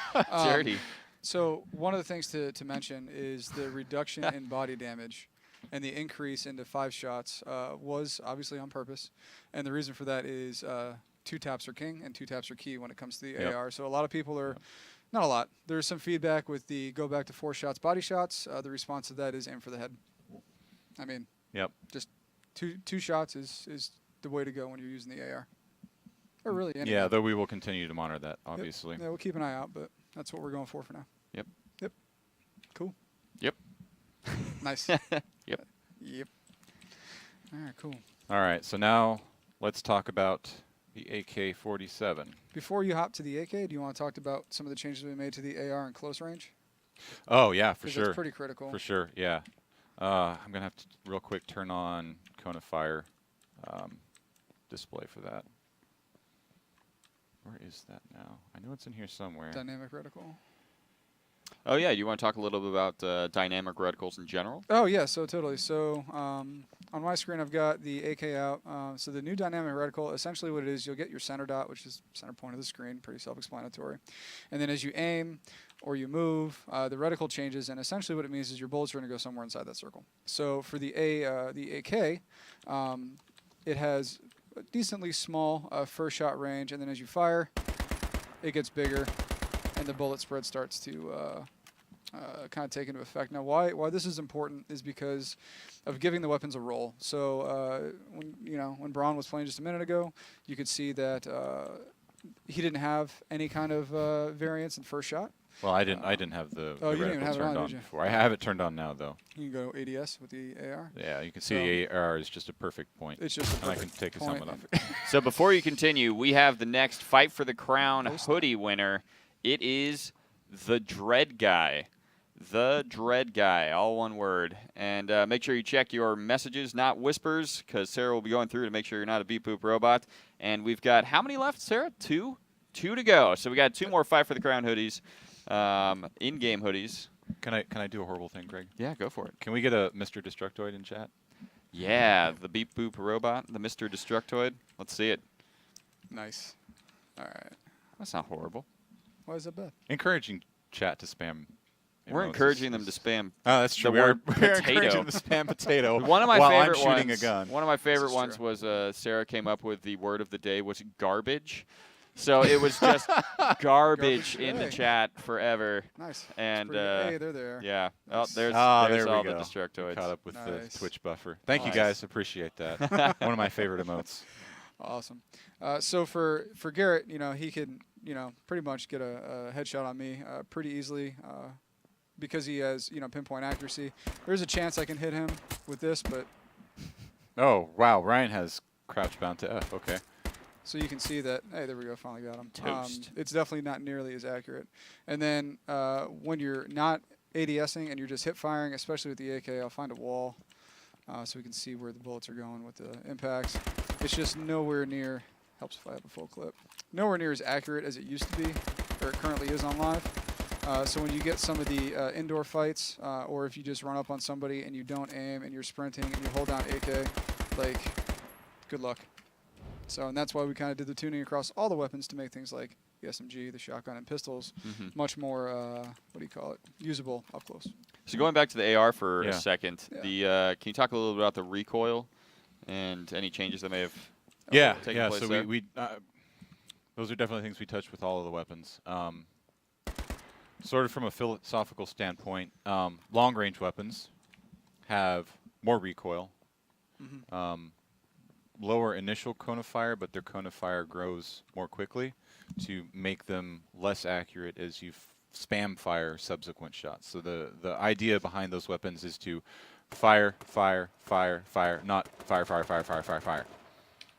Dirty. So one of the things to mention is the reduction in body damage and the increase into 5 shots was obviously on purpose. And the reason for that is 2 taps are king and 2 taps are key when it comes to the Yep. AR. So a lot of people are, not a lot, there's some feedback with the go back to 4 shots body shots. The response to that is aim for the head. I mean, Yep. just two shots is the way to go when you're using the AR. Or really any Yeah, gun. though we will continue to monitor that, obviously. Yeah, we'll keep an eye out, but that's what we're going for now. Yep. Yep. Cool. Yep. Nice. Yep. Yep. All right, cool. All right, so now let's talk about the AK-47. Before you hop to the AK, do you want to talk about some of the changes we made to the AR in close range? Oh, yeah, for 'Cause sure. That's pretty critical. For sure, yeah. I'm going to have to real quick turn on cone of fire display for that. Where is that now? I know it's in here somewhere. Dynamic reticle. Oh yeah, you want to talk a little bit about dynamic reticles in general? Oh yeah, so totally. So on my screen, I've got the AK out. So the new dynamic reticle, essentially what it is, you'll get your center dot, which is center point of the screen, pretty self-explanatory. And then as you aim or you move, the reticle changes, and essentially what it means is your bullets are going to go somewhere inside that circle. So for the AK, it has a decently small first shot range, and then as you fire, it gets bigger, and the bullet spread starts to kind of take into effect. Now, why this is important is because of giving the weapons a roll. So when Braun was playing just a minute ago, you could see that he didn't have any kind of variance in first shot. Well, I didn't have the Oh, you didn't reticle even have it turned on, on did you? before. I have it turned on now, though. You can go ADS with the AR. Yeah, you can see the AR is just a perfect point. It's just a and I can perfect take his point. helmet off. So before you continue, we have the next Fight for the Crown Post- hoodie winner. It is the Dread Guy. The Dread Guy, all one word. And make sure you check your messages, not whispers, because Sarah will be going through to make sure you're not a beep boop robot. And we've got how many left, Sarah? Two to go. So we got 2 more Fight for the Crown hoodies, in-game hoodies. Can I do a horrible thing, Greg? Yeah, go for it. Can we get a Mr. Destructoid in chat? Yeah, the beep boop robot, the Mr. Destructoid. Let's see it. Nice. All right. That's not horrible. Why is that bad? Encouraging chat to spam. We're emojis encouraging them to is- spam. Oh, that's true. the We're word encouraging potato. them to spam potato. One of my while favorite I'm shooting ones. a gun. One of my favorite is ones true. was Sarah came up with the word of the day was garbage. So it was just garbage in the Hey. chat forever. Nice. And hey, they're there. yeah, oh, Nice. there's there we all go. the Destructoids. Caught up with Nice. the Twitch buffer. Thank you Nice. guys. Appreciate that. One of my favorite emotes. Awesome. So for Garrett, he can, pretty much get a headshot on me pretty easily because he has, pinpoint accuracy. There's a chance I can hit him with this, but Oh, wow. Ryan has crouch bound to F. Okay. so you can see that, hey, there we go, finally got him. Toast. It's definitely not nearly as accurate. And then when you're not ADSing and you're just hip firing, especially with the AK, I'll find a wall so we can see where the bullets are going with the impacts. It's just nowhere near, helps if I have a full clip, nowhere near as accurate as it used to be, or it currently is on live. So when you get some of the indoor fights, or if you just run up on somebody and you don't aim and you're sprinting and you hold down AK, like, good luck. So, and that's why we kind of did the tuning across all the weapons to make things like the SMG, the shotgun, and pistols much more, usable up close. So going back to the AR for Yeah. a second, Yeah. can you talk a little bit about the recoil and any changes that may have Yeah, taken yeah. place So there? we those are definitely things we touch with all of the weapons. Sort of from a philosophical standpoint, long-range weapons have more recoil, lower initial cone of fire, but their cone of fire grows more quickly to make them less accurate as you spam fire subsequent shots. So the idea behind those weapons is to fire, fire, fire, fire, not fire, fire, fire, fire, fire, fire.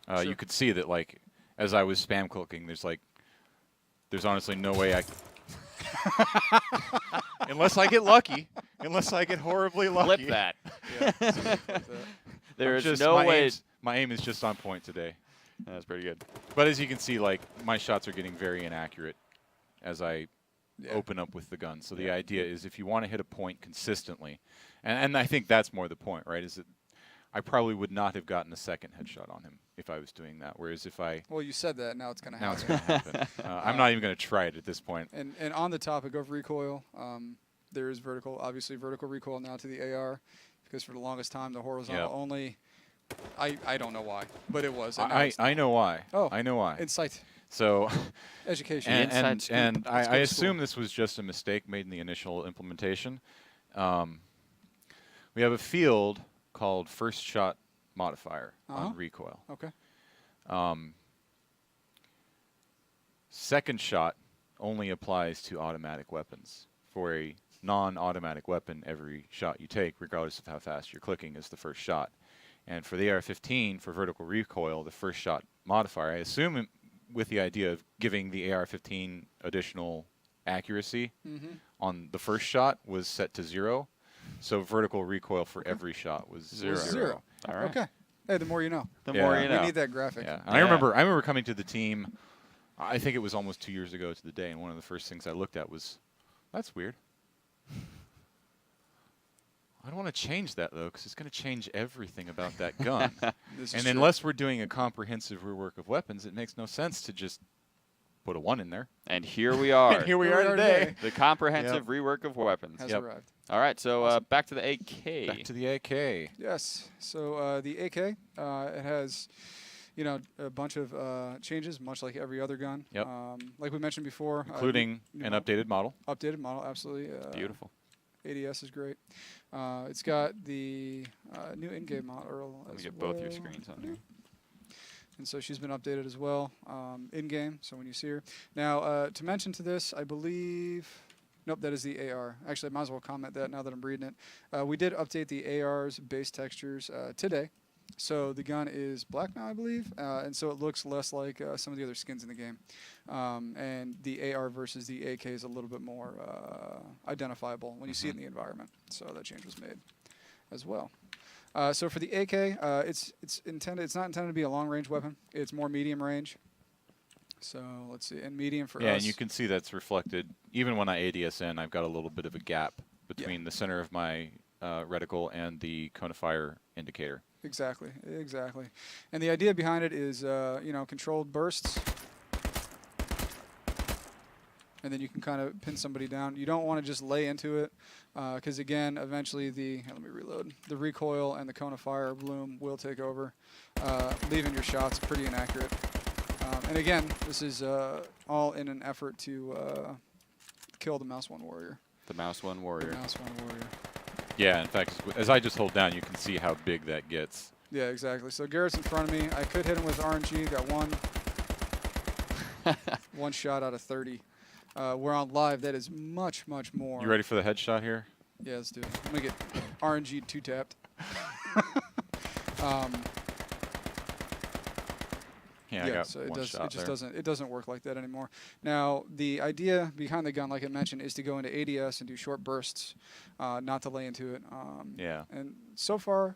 Sure. You could see that, like, as I was spam clicking, there's honestly no way I unless I get lucky, unless I get horribly lucky. Flip that. Yeah. There's no way. My aim is just on point today. That's pretty good. But as you can see, like, my shots are getting very inaccurate as I open up with the gun. So the idea is if you want to hit a point consistently, and I think that's more the point, right, is that I probably would not have gotten a second headshot on him if I was doing that. Whereas if I... Well, you said that. Now it's going to Now it's happen. going to happen. I'm not even going to try it at this point. And on the topic of recoil, there is obviously vertical recoil now to the AR, because for the longest time the horizontal only. I don't know why, but it was. I know why. Oh, I know why. Insight, So, education. and Let's I go to assume school. this was just a mistake made in the initial implementation. We have a field called first shot modifier on recoil. Okay. Second shot only applies to automatic weapons. For a non-automatic weapon, every shot you take, regardless of how fast you're clicking, is the first shot. And for the AR-15, for vertical recoil, the first shot modifier, I assume with the idea of giving the AR-15 additional accuracy on the first shot was set to 0. So vertical recoil for every shot was 0. All right. Okay. Hey, the more you know. The more you know. We need that graphic. Yeah. And I remember coming to the team, I think it was almost 2 years ago to the day, and one of the first things I looked at was, that's weird. I don't want to change that, though, because it's going to change everything about that gun. And unless we're doing a comprehensive rework of weapons, it makes no sense to just put a 1 in there. And here we are. And here we are today. The comprehensive rework of weapons. Has arrived. All right, so back to the AK. Back to the AK. Yes. So the AK, it has, you know, a bunch of changes, much like every other gun. Yep. Like we mentioned before. Including an updated model. Updated model, absolutely. Beautiful. ADS is great. It's got the new in-game model. Let me get both your screens on here. And so she's been updated as well in-game, so when you see her. Now, to mention to this, I believe... Nope, that is the AR. Actually, I might as well comment that now that I'm reading it. We did update the AR's base textures today. So the gun is black now, I believe, and so it looks less like some of the other skins in the game. And the AR versus the AK is a little bit more identifiable when you see it in the environment. So that change was made as well. So for the AK, it's not intended to be a long-range weapon. It's more medium range. So let's see, and medium for us. Yeah, and you can see that's reflected. Even when I ADS in, I've got a little bit of a gap between the center of my reticle and the cone of fire indicator. Exactly. And the idea behind it is, you know, controlled bursts. And then you can kind of pin somebody down. You don't want to just lay into it, because again, eventually let me reload. The recoil and the cone of fire bloom will take over, leaving your shots pretty inaccurate. And again, this is all in an effort to kill the Mouse 1 Warrior. The Mouse 1 Warrior. The Mouse 1 Warrior. Yeah, in fact, as I just hold down, you can see how big that gets. Yeah, exactly. So Garrett's in front of me. I could hit him with RNG. Got one shot out of 30. We're on live. That is much, much more. You ready for the headshot here? Yeah, let's do it. I'm going to get RNG 2-tapped. Yeah, I got so one shot there. It doesn't work like that anymore. Now, the idea behind the gun, like I mentioned, is to go into ADS and do short bursts, not to lay into it. Yeah. And so far,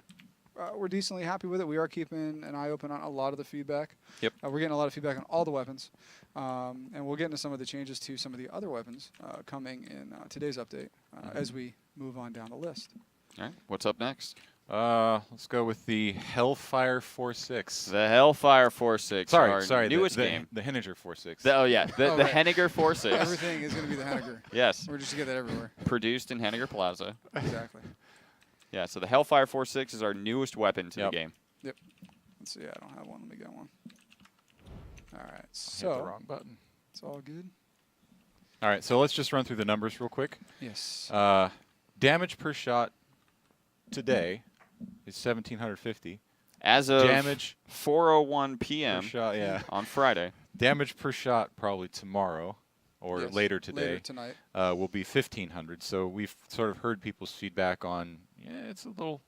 we're decently happy with it. We are keeping an eye open on a lot of the feedback. Yep. We're getting a lot of feedback on all the weapons, and we'll get into some of the changes to some of the other weapons coming in today's update as we move on down the list. All right, what's up next? Let's go with the Hellfire 4.6. The Hellfire 4.6. Sorry, newest the game. The Henniger 4.6. Oh yeah, the right. Henniger 4.6. Everything is going to be the Henniger. Yes. We're just going to get that everywhere. Produced in Henniger Plaza. Exactly. Yeah, so the Hellfire 4.6 is our newest weapon to the game. Yep. Let's see. I don't have one. Let me get one. All right. Hit the So wrong button. it's all good. All right, so let's just run through the numbers real quick. Yes. Damage per shot today is 1,750. As of damage 4:01 per p.m. shot, yeah. on Friday. Damage per shot probably tomorrow or Yes, later today. Later tonight. Will be 1,500. So we've sort of heard people's feedback on. Yeah, it's a little.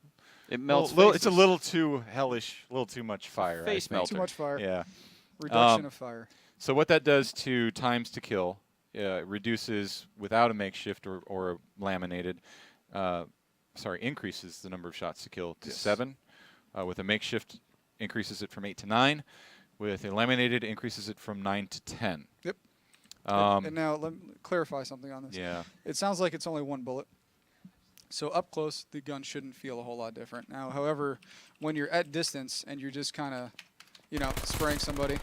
It melts. It's a little too hellish, a little too much fire. Face I think. melter. Too much fire. Yeah. Reduction of fire. So what that does to times to kill, reduces without a makeshift or a laminated. Increases the number of shots to kill to 7. With a makeshift, increases it from 8 to 9. With a laminated, increases it from 9 to 10. Yep. And now let me clarify something on this. Yeah. It sounds like it's only one bullet. So up close, the gun shouldn't feel a whole lot different. Now, however, when you're at distance and you're just kind of, spraying somebody.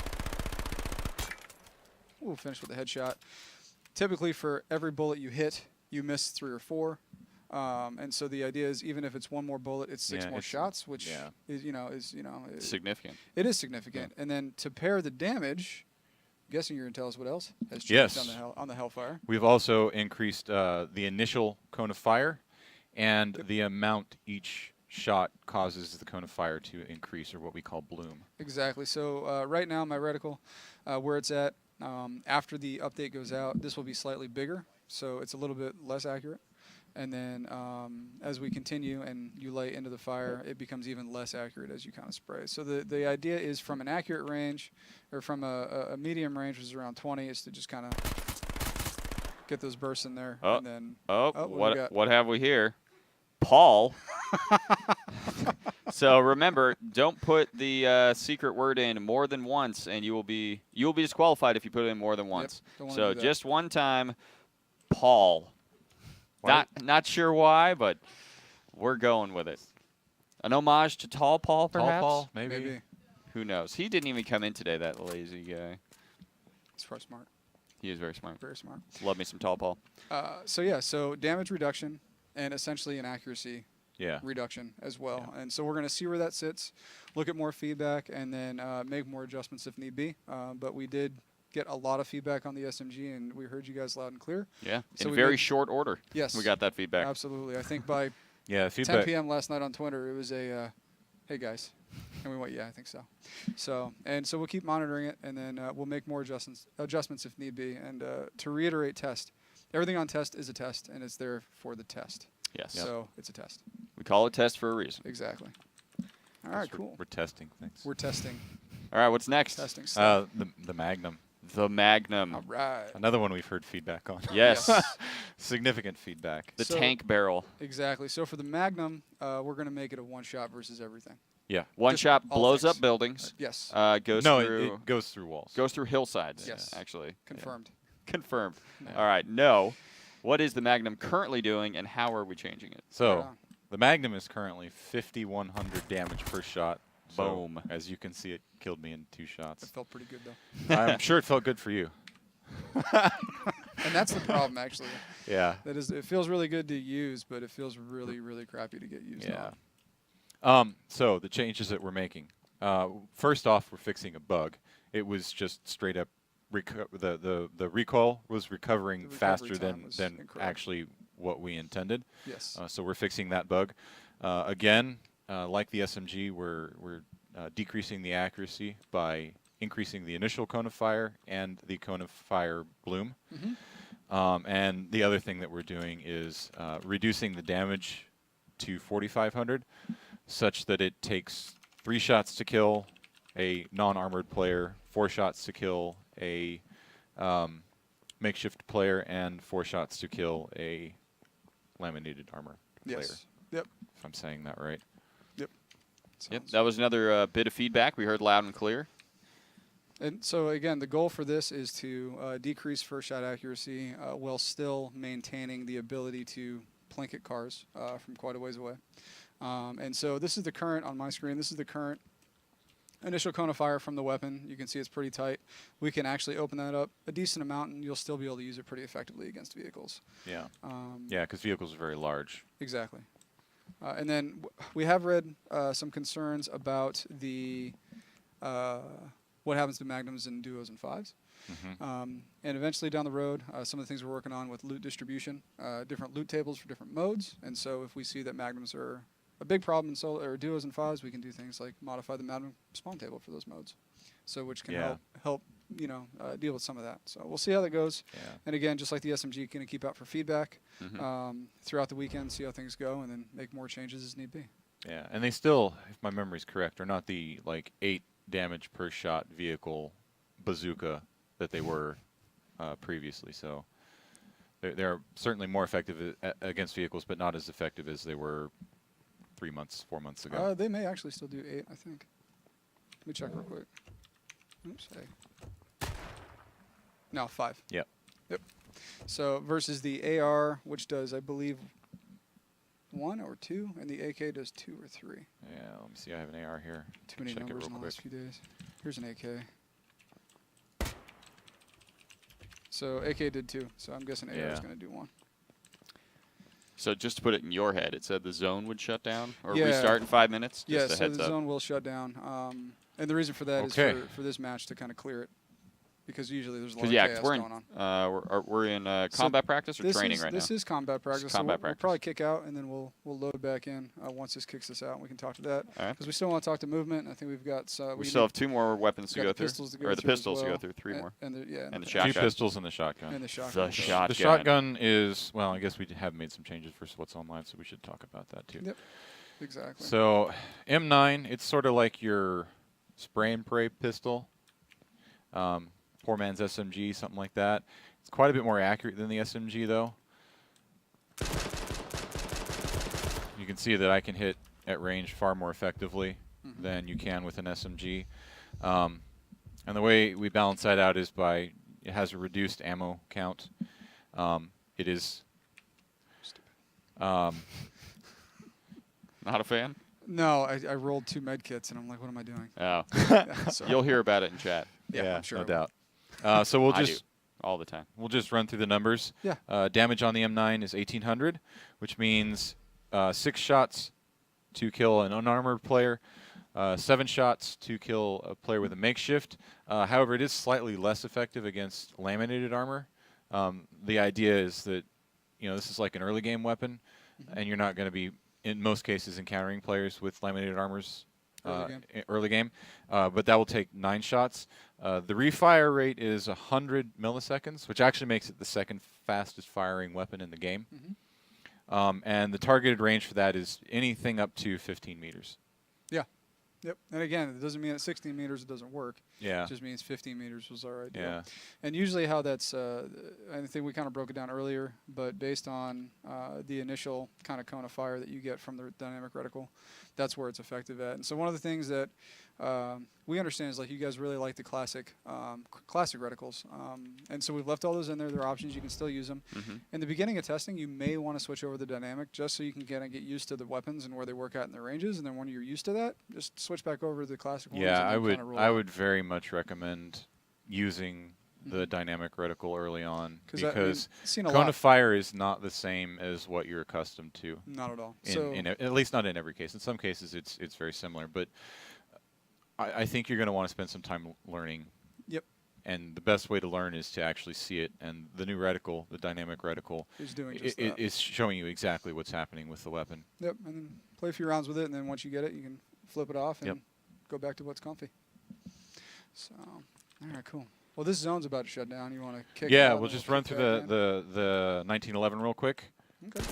We'll finish with a headshot. Typically, for every bullet you hit, you miss 3 or 4. And so the idea is, even if it's one more bullet, it's 6 more shots, which is significant. It is significant. And then to pair the damage, I'm guessing you're going to tell us what else has changed on the Hellfire. We've also increased the initial cone of fire and the amount each shot causes the cone of fire to increase, or what we call bloom. Exactly. So right now, my reticle, where it's at, after the update goes out, this will be slightly bigger, so it's a little bit less accurate. And then as we continue and you light into the fire, it becomes even less accurate as you kind of spray. So the idea is from an accurate range, or from a medium range, which is around 20, is to just kind of get those bursts in there. Oh, And then, what have we here? Paul. So remember, don't put the secret word in more than once, and you will be disqualified if you put it in more than once. Don't wanna So do that. just one time, Paul. Not sure why, but we're going with it. An homage to Tall Paul, perhaps? Tall Paul, maybe. Who knows? He didn't even come in today, that lazy guy. He's quite smart. He is very smart. Very smart. Love me some Tall Paul. So damage reduction and essentially an accuracy reduction as well. Yeah. And so we're going to see where that sits, look at more feedback, and then make more adjustments if need be. But we did get a lot of feedback on the SMG, and we heard you guys loud and clear. Yeah, So in we very made- short order. Yes. We got that feedback. Absolutely. I think by Yeah, 10 feedback. p.m. last night on Twitter, it was a, hey, guys. And we went, yeah, I think so. So we'll keep monitoring it, and then we'll make more adjustments if need be. And to reiterate, test. Everything on test is a test, and it's there for the test. Yes. So it's a test. We call it test for a reason. Exactly. All right, cool. We're testing things. We're testing. All right, what's next? Testing stuff. The Magnum. The Magnum. All right. Another one we've heard feedback on. Yes. Significant feedback. The So- tank barrel. Exactly. So for the Magnum, we're going to make it a one-shot versus everything. Yeah. One Just shot all blows things. up buildings. Yes. Goes No, through it goes through walls. goes through hillsides. Yes. Actually. Confirmed. Confirmed. Yeah. All right. No. What is the Magnum currently doing, and how are we changing it? So Right on. the Magnum is currently 5,100 damage per shot. So, Boom. as you can see, it killed me in 2 It shots. felt pretty good, though. I'm sure it felt good for you. And that's the problem, actually. Yeah. That is, it feels really good to use, but it feels really, really crappy to get used Yeah. on. So the changes that we're making. First off, we're fixing a bug. It was just straight up the recoil was recovering The recovery faster time than was than incredible. actually what we intended. Yes. So we're fixing that bug. Again, like the SMG, we're decreasing the accuracy by increasing the initial cone of fire and the cone of fire bloom. And the other thing that we're doing is reducing the damage to 4,500, such that it takes 3 shots to kill a non-armored player, 4 shots to kill a makeshift player, and 4 shots to kill a laminated armor player. Yes. Yep. If I'm saying that right. Yep. Sounds- That was another bit of feedback we heard loud and clear. And so again, the goal for this is to decrease first shot accuracy while still maintaining the ability to plinket cars from quite a ways away. And so this is the current on my screen. This is the current initial cone of fire from the weapon. You can see it's pretty tight. We can actually open that up a decent amount, and you'll still be able to use it pretty effectively against vehicles. Yeah. Yeah, because vehicles are very large. Exactly. And then we have read some concerns about the what happens to Magnums and Duos and 5s. And eventually down the road, some of the things we're working on with loot distribution, different loot tables for different modes. And so if we see that Magnums are a big problem in solo or Duos and 5s, we can do things like modify the Magnum spawn table for those modes. So which can help deal with some of that. So we'll see how that goes. Yeah. And again, just like the SMG, going to keep out for feedback throughout the weekend, see how things go, and then make more changes as need be. Yeah, and they still, if my memory's correct, are not the 8 damage per shot vehicle bazooka that they were previously. So they're certainly more effective against vehicles, but not as effective as they were 4 months ago. They may actually still do 8, I think. Let me check real quick. Oops, hey. No, 5. Yep. Yep. So versus the AR, which does, I believe, 1 or 2, and the AK does 2 or 3. Yeah, let me see. I have an AR here. Too many Check it numbers real in the quick. last few days. Here's an AK. So AK did 2, so I'm guessing AR is Yeah. going to do 1. So just to put it in your head, it said the zone would shut down or Yeah. restart in 5 minutes? Just Yeah, a so heads the up. zone will shut down. And the reason for that is Okay. for this match to kind of clear it. because usually there's a lot of yeah, chaos we're in going on. we're in combat practice or training right now. This is combat practice. This is So combat we'll probably kick out, and then we'll load back in once this kicks us out, and we can talk to that. All right. Because we still want to talk to movement. I think we've got. We still have 2 more weapons to got go the through, pistols to go or the through as pistols to well. go through. 3 more. And And the 2 shotgun. pistols and the shotgun. And the shotgun. The shotgun. The shotgun is, well, I guess we have made some changes for what's online, so we should talk about that too. Yep. Exactly. So M9, it's sort of like your spray and pray pistol, poor man's SMG, something like that. It's quite a bit more accurate than the SMG, though. You can see that I can hit at range far more effectively than you can with an SMG. And the way we balance that out is by, it has a reduced ammo count. It is... Not a fan? No, I rolled 2 med kits, and I'm like, what am I doing? Oh. Yeah, so- You'll hear about it in chat. Yeah, I'm sure. no I will. doubt. So we'll I just... do. All the time. We'll just run through the numbers. Yeah. Damage on the M9 is 1,800, which means 6 shots to kill an unarmored player, 7 shots to kill a player with a makeshift. However, it is slightly less effective against laminated armor. The idea is that, this is like an early game weapon, and you're not going to be, in most cases, encountering players with laminated armors early game. But that will take 9 shots. The refire rate is 100 milliseconds, which actually makes it the second fastest firing weapon in the game. And the targeted range for that is anything up to 15 meters. Yeah. Yep. And again, it doesn't mean at 16 meters it doesn't work. Yeah. It just means 15 meters was our idea. Yeah. And usually how that's, I think we kind of broke it down earlier, but based on the initial kind of cone of fire that you get from the dynamic reticle, that's where it's effective at. And so one of the things that we understand is, like, you guys really like the classic reticles. And so we've left all those in there. They're options. You can still use them. In the beginning of testing, you may want to switch over to the dynamic just so you can kind of get used to the weapons and where they work out in their ranges. And then when you're used to that, just switch back over to the classic ones. Yeah, and I would. kinda roll I out. would very much recommend using the dynamic reticle early on, 'Cause I mean, because seen a cone lot. of fire is not the same as what you're accustomed to. Not at all. At least not in every case. In some cases, it's very similar, but I think you're going to want to spend some time learning. Yep. And the best way to learn is to actually see it. And the new reticle, the dynamic reticle, Is doing just that. is showing you exactly what's happening with the weapon. Yep, and then play a few rounds with it, and then once you get it, you can flip it off and Yep. go back to what's comfy. So, all right, cool. Well, this zone's about to shut down. You want to kick? Yeah, out we'll and just we'll run kick through back the 1911 real quick. in? Okay.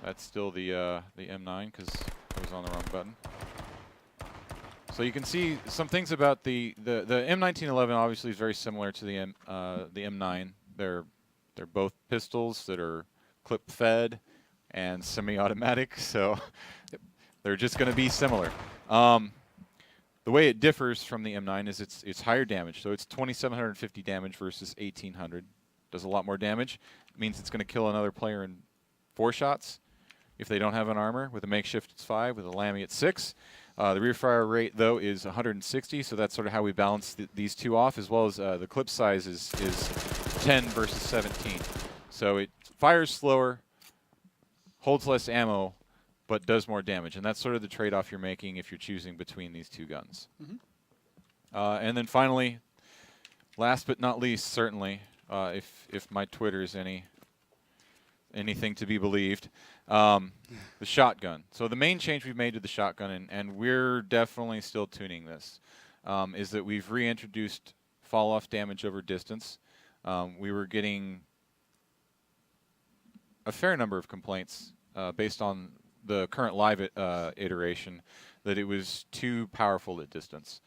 That's still the M9 because I was on the wrong button. So you can see some things about the M1911. Obviously, is very similar to the M9. They're both pistols that are clip fed and semi-automatic, so they're just going to be similar. The way it differs from the M9 is it's higher damage. So it's 2,750 damage versus 1,800. Does a lot more damage. It means it's going to kill another player in 4 shots. If they don't have an armor, with a makeshift it's 5, with a Lammy it's 6. The rear fire rate, though, is 160, so that's sort of how we balance these two off, as well as the clip size is 10 versus 17. So it fires slower, holds less ammo, but does more damage, and that's sort of the trade-off you're making if you're choosing between these two guns. And then finally, last but not least, certainly, if my Twitter is anything to be believed, the shotgun. So the main change we've made to the shotgun, and we're definitely still tuning this, is that we've reintroduced fall-off damage over distance. We were getting a fair number of complaints based on the current live iteration that it was too powerful at distance.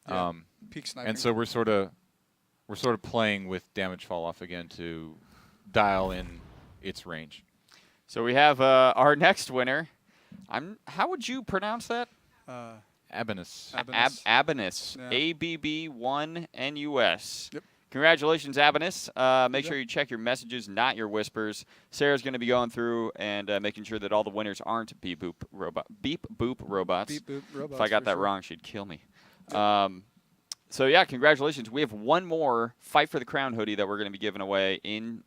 Yeah. Peak sniping. And so we're sort of playing with damage fall-off again to dial in its range. So we have our next winner. How would you pronounce that? Abanus. Abanus. Yeah. ABB1NUS. Yep. Congratulations, Abanus. Make sure you check your messages, not your whispers. Sarah's going to be going through and making sure that all the winners aren't beep boop robots. Beep boop robots. If I got for that sure. wrong, she'd kill me. So yeah, congratulations. We have one more Fight for the Crown hoodie that we're going to be giving away in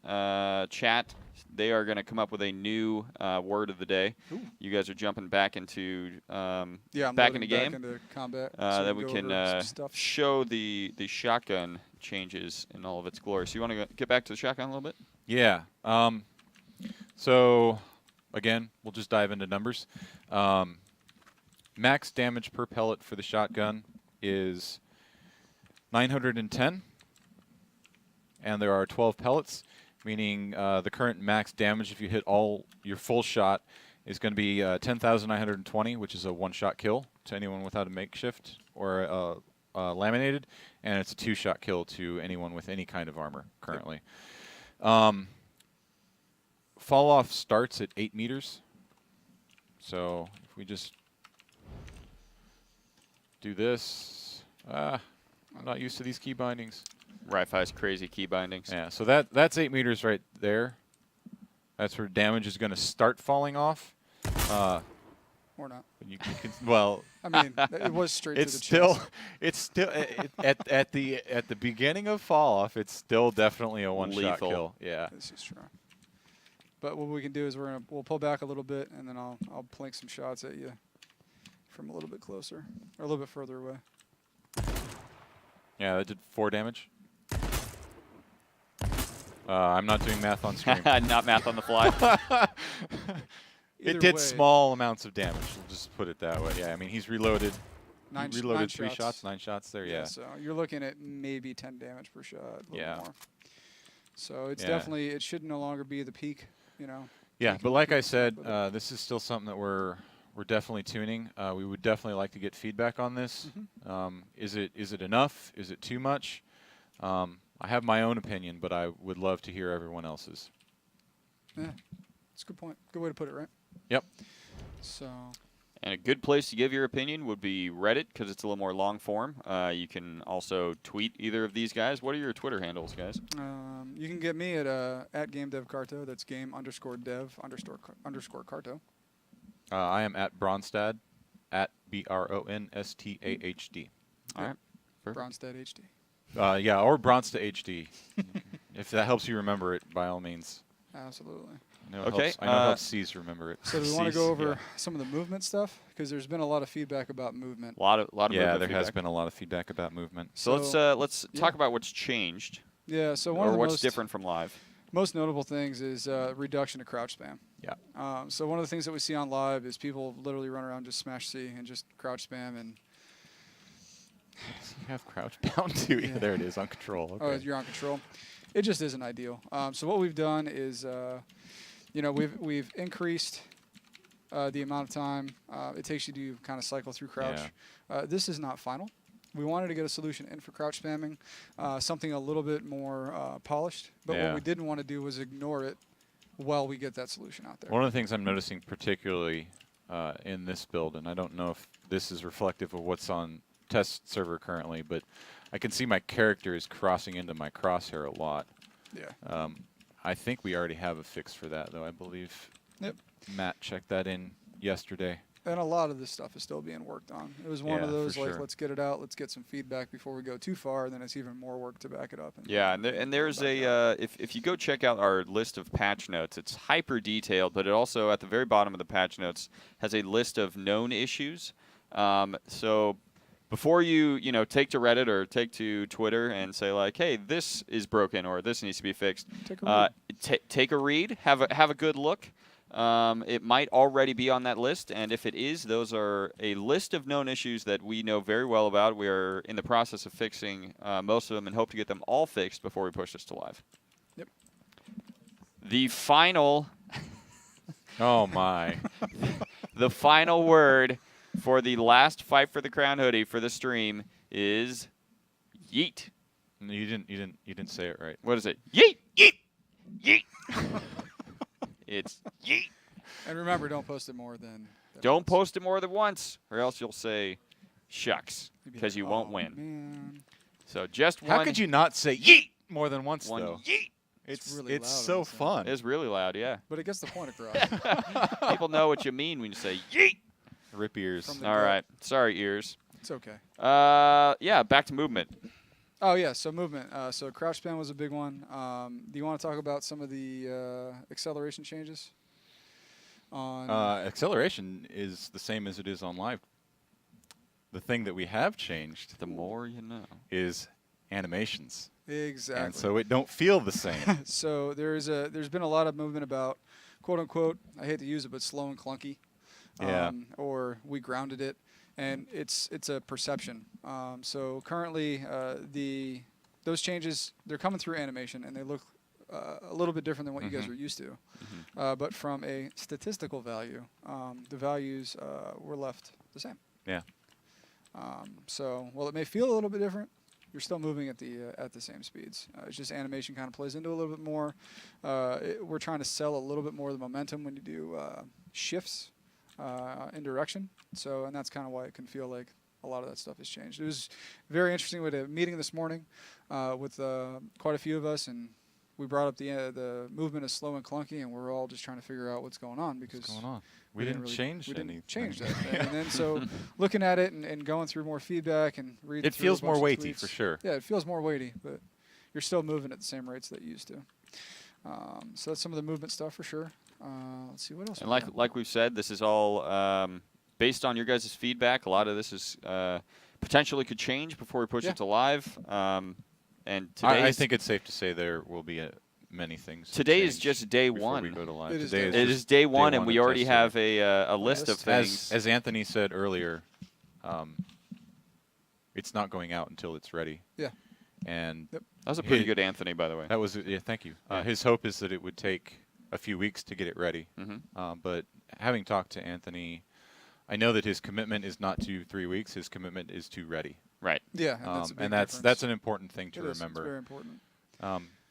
chat. They are going to come up with a new word of the day. Ooh. You guys are jumping back into I'm back loading into game. Back into combat. Then so we go can over some stuff. show the shotgun changes in all of its glory. So you want to get back to the shotgun a little bit? Yeah. So, again, we'll just dive into numbers. Max damage per pellet for the shotgun is 910, and there are 12 pellets, meaning the current max damage if you hit all your full shot is going to be 10,920, which is a one-shot kill to anyone without a makeshift or laminated, and it's a two-shot kill to anyone with any kind of armor currently. Fall off starts at 8 meters. So if we just do this, I'm not used to these key bindings. Ri-Fi's crazy key bindings. Yeah, so that's 8 meters right there. That's where damage is going to start falling off. Or not. You can, well, I mean, it was straight to the chest. It's still at the beginning of fall off. It's still definitely a one-shot kill. Yeah. This is true. But what we can do is we'll pull back a little bit, and then I'll plink some shots at you from a little bit closer or a little bit further away. Yeah, that did 4 damage. I'm not doing math on screen. Not math on the fly. It did small amounts of damage. We'll just put it that way. Yeah, I mean he's reloaded. He reloaded 3 shots, 9 shots there. Yeah. So you're looking at maybe 10 damage per shot. A little more. So it's Yeah. definitely it should no longer be the peak. You know. Yeah, but like I said, this is still something that we're definitely tuning. We would definitely like to get feedback on this. Is it enough? Is it too much? I have my own opinion, but I would love to hear everyone else's. Yeah, it's a good point. Good way to put it, right? Yep. So. And a good place to give your opinion would be Reddit, because it's a little more long form. You can also tweet either of these guys. What are your Twitter handles, guys? You can get me at @GameDevCarto. That's game_dev_carto. I am at Bronstad, at BRONSTAHD. All right. Bronstad HD. Yeah, or Bronsta HD. If that helps you remember it, by all means. Absolutely. I know it Okay. helps, I know it helps C's remember it. So do we want to go over some of the movement stuff? Because there's been a lot of feedback about movement. A lot of yeah, movement there has feedback. been a lot of feedback about movement. So let's talk about what's changed. Yeah. So one or of the what's different from live. Most notable things is reduction of crouch spam. Yeah. So one of the things that we see on live is people literally run around just smash C and just crouch spam and. You have crouch bound too. Yeah, there it is on control. Okay. Oh, you're on control. It just isn't ideal. So what we've done is, we've increased the amount of time it takes you to kind of cycle through crouch. Yeah. This is not final. We wanted to get a solution in for crouch spamming, something a little bit more polished. But what we didn't want to do was ignore it while we get that solution out there. One of the things I'm noticing particularly in this build, and I don't know if this is reflective of what's on test server currently, but I can see my character is crossing into my crosshair a lot. Yeah. I think we already have a fix for that, though. I believe Matt checked that in yesterday. And a lot of this stuff is still being worked on. It was one of those, like, let's get it out, let's get some feedback before we go too far, and then it's even more work to back it up. And there's a, if you go check out our list of patch notes, it's hyper detailed, but it also, at the very bottom of the patch notes, has a list of known issues. So before you take to Reddit or take to Twitter and say like, hey, this is broken or this needs to be fixed, take a read, have a good look. It might already be on that list, and if it is, those are a list of known issues that we know very well about. We are in the process of fixing most of them and hope to get them all fixed before we push this to live. Yep. The final Oh my. the final word for the last Fight for the Crown hoodie for the stream is yeet. No, you didn't say it right. What is it? Yeet, yeet, yeet. It's yeet. And remember, don't post it more than Don't post it more than once, or else you'll say shucks, because you won't win. Man. So just one. How could you not say yeet more than once, one though? yeet? It's really loud so when you say it. fun. It's really loud, yeah. But it gets the point across. People know what you mean when you say yeet. Rip ears. From the All right. Sorry, ears. It's okay. Yeah, back to movement. Oh, yeah, so movement. So crouch span was a big one. Do you want to talk about some of the acceleration changes? Acceleration is the same as it is on live. The thing that we have changed The more you know. is animations. Exactly. And so it don't feel the same. So there's been a lot of movement about, quote unquote, I hate to use it, but slow and clunky. Yeah. Or we grounded it, and it's a perception. So currently, those changes, they're coming through animation, and they look a little bit different than what you guys are used to. But from a statistical value, the values were left the same. Yeah. So while it may feel a little bit different, you're still moving at the same speeds. It's just animation kind of plays into a little bit more. We're trying to sell a little bit more of the momentum when you do shifts in direction. So, and that's kind of why it can feel like a lot of that stuff has changed. It was very interesting. We had a meeting this morning with quite a few of us, and we brought up the movement is slow and clunky, and we're all just trying to figure out what's going on because What's going on? We didn't change anything. We didn't change that. And then so looking at it and going through more feedback and reading It through feels a bunch more of weighty tweets. for sure. Yeah, it feels more weighty, but you're still moving at the same rates that you used to. So that's some of the movement stuff for sure. Let's see what else. And we got. like we've said, this is all based on your guys' feedback. A lot of this is potentially could change before we push it to live. And I think it's safe to say there will be many things. Today is just day before one. we go to live. It is Today day It is day one, and we of already testing. have a list of things. As Anthony said earlier, it's not going out until it's ready. Yeah. And Yep. That was a pretty good Anthony, by the way. that was thank you. Yeah. His hope is that it would take a few weeks to get it ready. Mhm. But having talked to Anthony, I know that his commitment is not to 3 weeks. His commitment is to ready. Right. Yeah, and that's a big and that's difference. an important thing to It is. remember. It's very important.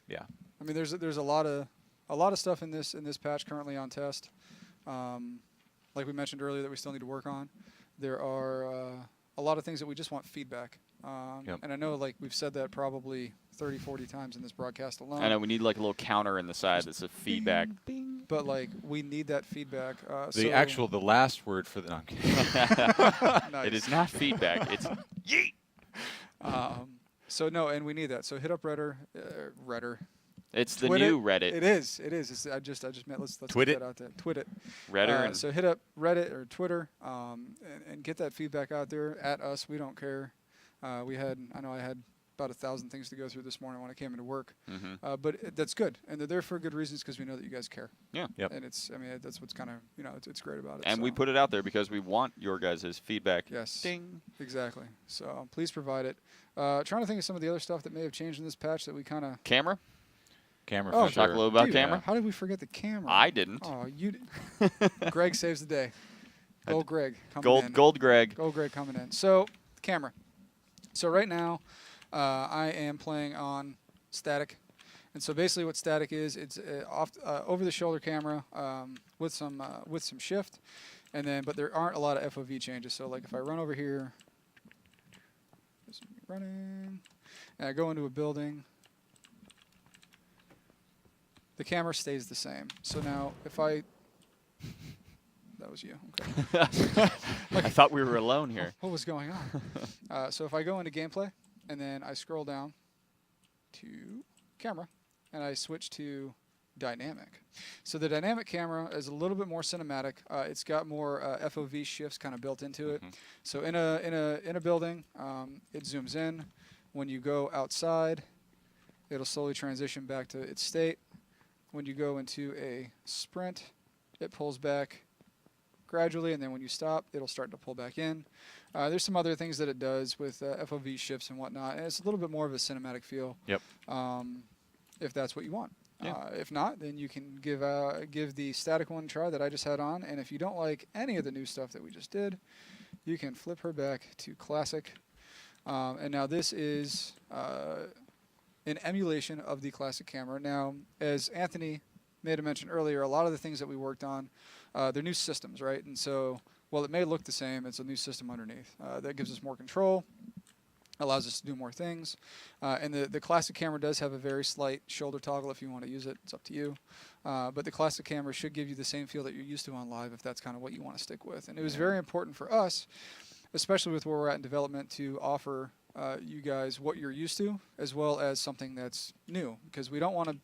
Yeah. I mean, there's a lot of stuff in this patch currently on test. Like we mentioned earlier, that we still need to work on. There are a lot of things that we just want feedback. Yep. And I know, like we've said that probably 30, 40 times in this broadcast alone. I know we need like a little counter in the side that's a feedback. But like we need that feedback. The last word for the. No, I'm kidding. Nice. It is not feedback. It's yeet. So no, and we need that. So hit up Redder. It's the Twit new it. Reddit. It is. I just meant let's Twit get it. that out there. Twit it. Redder. So hit up Reddit or Twitter and get that feedback out there at us. We don't care. I know I had about 1,000 things to go through this morning when I came into work. But that's good, and they're there for good reasons because we know that you guys care. Yeah. Yep. And that's what's kind of it's great about it. And we so. put it out there because we want your guys' feedback. Yes. Ding. Exactly. So please provide it. Trying to think of some of the other stuff that may have changed in this patch that we kind of. Camera? Camera Oh, for Talk a sure. little about Dude, camera? How did we forget the camera? I didn't. Oh, you. Greg saves the day. Gold Greg coming in. Gold Greg. Gold Greg coming in. So camera. So right now, I am playing on static, and so basically what static is, it's over-the-shoulder camera with some shift, and then but there aren't a lot of FOV changes. So like if I run over here, this is me running, and I go into a building. The camera stays the same. So now if I... That was you. Okay. I thought we were alone here. What was going on? So if I go into gameplay, and then I scroll down to camera, and I switch to dynamic. So the dynamic camera is a little bit more cinematic. It's got more FOV shifts kind of built into it. So in a building, it zooms in. When you go outside, it'll slowly transition back to its state. When you go into a sprint, it pulls back gradually, and then when you stop, it'll start to pull back in. There's some other things that it does with FOV shifts and whatnot, and it's a little bit more of a cinematic feel. Yep. If that's what you want. Yeah. If not, then you can give the static one a try that I just had on, and if you don't like any of the new stuff that we just did, you can flip her back to classic. And now this is an emulation of the classic camera. Now, as Anthony made a mention earlier, a lot of the things that we worked on, they're new systems, right? And so, while it may look the same, it's a new system underneath. That gives us more control, allows us to do more things. And the classic camera does have a very slight shoulder toggle if you want to use it. It's up to you. But the classic camera should give you the same feel that you're used to on live if that's kind of what you want to stick with. And it was very important for us, especially with where we're at in development, to offer you guys what you're used to as well as something that's new, because we don't want to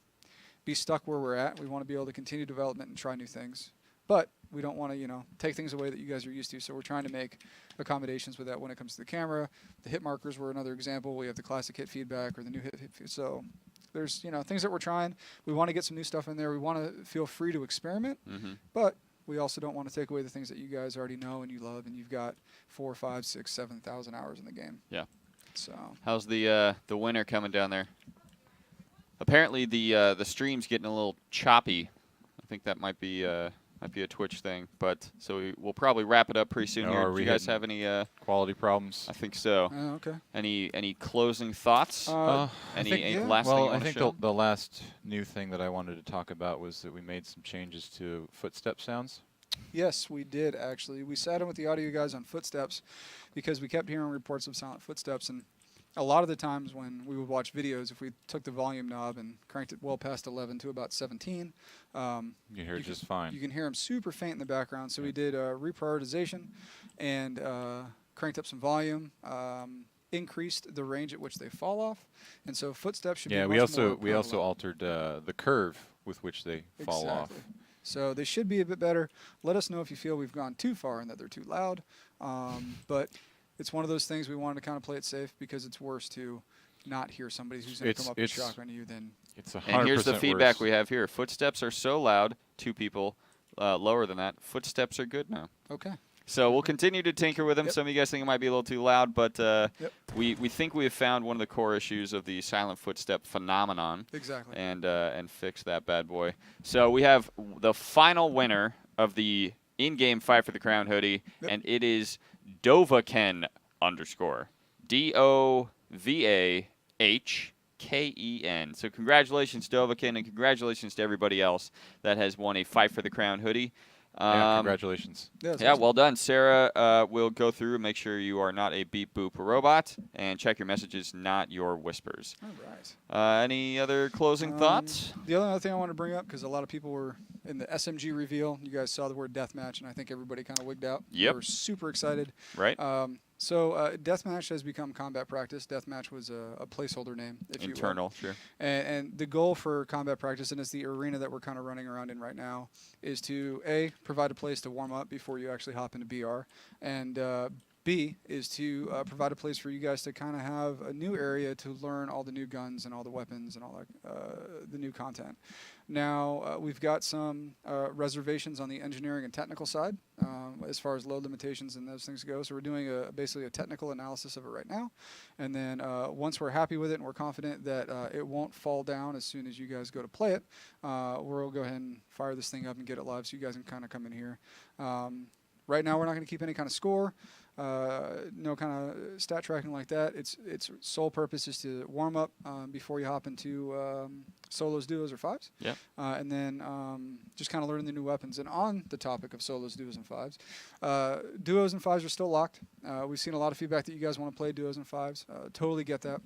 be stuck where we're at. We want to be able to continue development and try new things. but we don't want to, take things away that you guys are used to. So we're trying to make accommodations with that when it comes to the camera. The hit markers were another example. We have the classic hit feedback or the new hit. So there's, things that we're trying. We want to get some new stuff in there. We want to feel free to experiment, but we also don't want to take away the things that you guys already know and you love, and you've got 4, 5, 6, 7,000 hours in the game. Yeah. So how's the winter coming down there? Apparently the stream's getting a little choppy. I think that might be a Twitch thing, but so we'll probably wrap it up pretty soon here. Do you guys have any quality problems? I think so. okay. Any closing thoughts? Any last thing you want to show? The last new thing that I wanted to talk about was that we made some changes to footstep sounds. Yes, we did actually. We sat in with the audio guys on footsteps because we kept hearing reports of silent footsteps, and a lot of the times when we would watch videos, if we took the volume knob and cranked it well past 11 to about 17, you hear it just fine. You can hear them super faint in the background. So we did reprioritization and cranked up some volume, increased the range at which they fall off, and so footsteps should be much more prevalent. We also altered the curve with which they fall off. So they should be a bit better. Let us know if you feel we've gone too far and that they're too loud. But it's one of those things we wanted to kind of play it safe because it's worse to not hear somebody who's going to come up and shotgun you than. It's 100% And here's the feedback worse. we have here. Footsteps are so loud, 2 people. Lower than that, footsteps are good now. Okay. So we'll continue to tinker with them. Some of you guys think it might be a little too loud, but we think we have found one of the core issues of the silent footstep phenomenon. Exactly. And fix that bad boy. So we have the final winner of the in-game Fight for the Crown hoodie, and it is Dovaken _ DOVAHKEN. So congratulations, Dovaken, and congratulations to everybody else that has won a Fight for the Crown hoodie. Congratulations. Yeah, well done. Sarah will go through and make sure you are not a beep boop robot and check your messages, not your whispers. All right. Any other closing thoughts? The other thing I want to bring up, because a lot of people were in the SMG reveal, you guys saw the word deathmatch, and I think everybody kind of wigged out. Yep. They were super excited. Right. So deathmatch has become combat practice. Deathmatch was a placeholder name, if Internal, you will. sure. And the goal for combat practice, and it's the arena that we're kind of running around in right now, is to A, provide a place to warm up before you actually hop into BR, and B is to provide a place for you guys to kind of have a new area to learn all the new guns and all the weapons and all that, the new content. Now, we've got some reservations on the engineering and technical side as far as load limitations and those things go. So we're doing basically a technical analysis of it right now. And then once we're happy with it and we're confident that it won't fall down as soon as you guys go to play it, we'll go ahead and fire this thing up and get it live so you guys can kind of come in here. Right now, we're not going to keep any kind of score. No kind of stat tracking like that. Its sole purpose is to warm up before you hop into solos, duos, or fives. Yeah. And then just kind of learning the new weapons. And on the topic of solos, duos, and fives, duos and fives are still locked. We've seen a lot of feedback that you guys want to play duos and fives. Totally get that.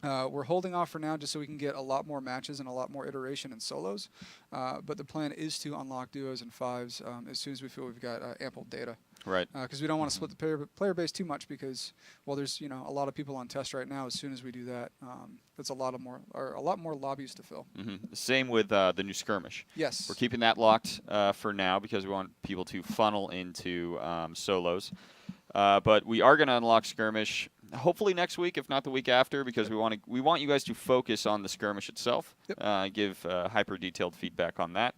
We're holding off for now just so we can get a lot more matches and a lot more iteration in solos. But the plan is to unlock duos and fives as soon as we feel we've got ample data. Right. Because we don't want to split the player base too much because, well, there's a lot of people on test right now. As soon as we do that, that's a lot more lobbies to fill. Same with the new skirmish. Yes. We're keeping that locked for now because we want people to funnel into solos. But we are going to unlock skirmish hopefully next week, if not the week after, because we want you guys to focus on the skirmish itself. Give hyper detailed feedback on that.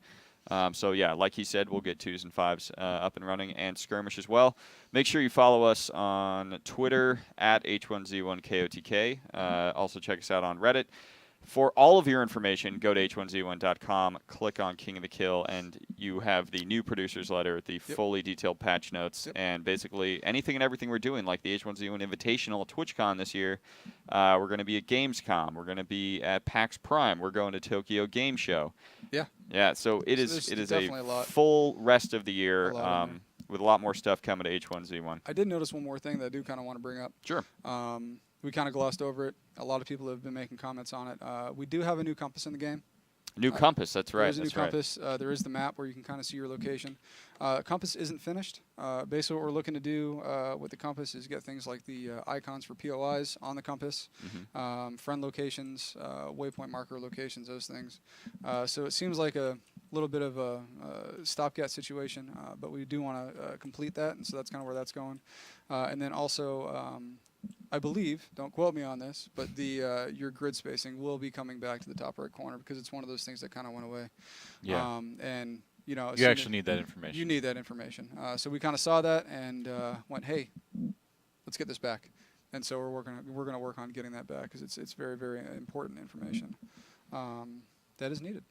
So yeah, like he said, we'll get 2s and 5s up and running and skirmish as well. Make sure you follow us on Twitter at H1Z1KOTK. Also check us out on Reddit. For all of your information, go to H1Z1.com, click on King of the Kill, and you have the new producer's letter, the fully detailed patch notes, and basically anything and everything we're doing, like the H1Z1 Invitational at TwitchCon this year. We're going to be at Gamescom. We're going to be at PAX Prime. We're going to Tokyo Game Show. Yeah, so it is a full rest of the year with a lot more stuff coming to H1Z1. I did notice one more thing that I do kind of want to bring up. Sure. We kind of glossed over it. A lot of people have been making comments on it. We do have a new compass in the game. New compass, that's right. There's a new compass. There is the map where you can kind of see your location. Compass isn't finished. Basically, what we're looking to do with the compass is get things like the icons for POIs on the compass, friend locations, waypoint marker locations, those things. So it seems like a little bit of a stopgap situation, but we do want to complete that, and so that's kind of where that's going. And then also, I believe, don't quote me on this, but your grid spacing will be coming back to the top right corner because it's one of those things that kind of went away. Yeah. And you know, You actually need that information. You need that information. So we kind of saw that and went, hey, let's get this back. And so we're going to work on getting that back because it's very, very important information that is needed.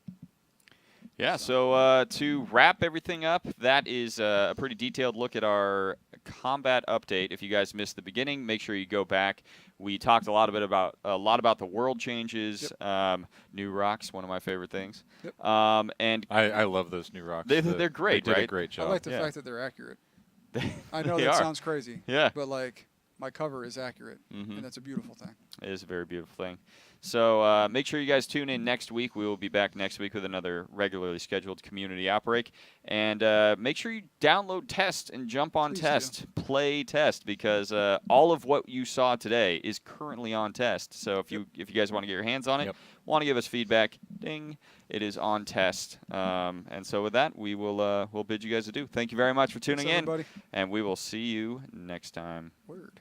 Yeah, so to wrap everything up, that is a pretty detailed look at our combat update. If you guys missed the beginning, make sure you go back. We talked a lot about the world changes, Yep. new rocks, one of my favorite things. Yep. And I love those new rocks. they're great, They did right? a great job. I like the Yeah. fact that they're accurate. I know They that are. sounds crazy. Yeah. But like my cover is accurate, Mhm. and that's a beautiful thing. It is a very beautiful thing. So make sure you guys tune in next week. We will be back next week with another regularly scheduled community outbreak. And make sure you download Test and jump on Please Test. Play Test because all of what you saw today is currently on Test. So if you guys want to get your hands on it, Yep. want to give us feedback, ding, it is on Test. And so with that, we'll bid you guys adieu. Thank you very much for tuning Thanks, in, everybody. and we will see you next time. Word.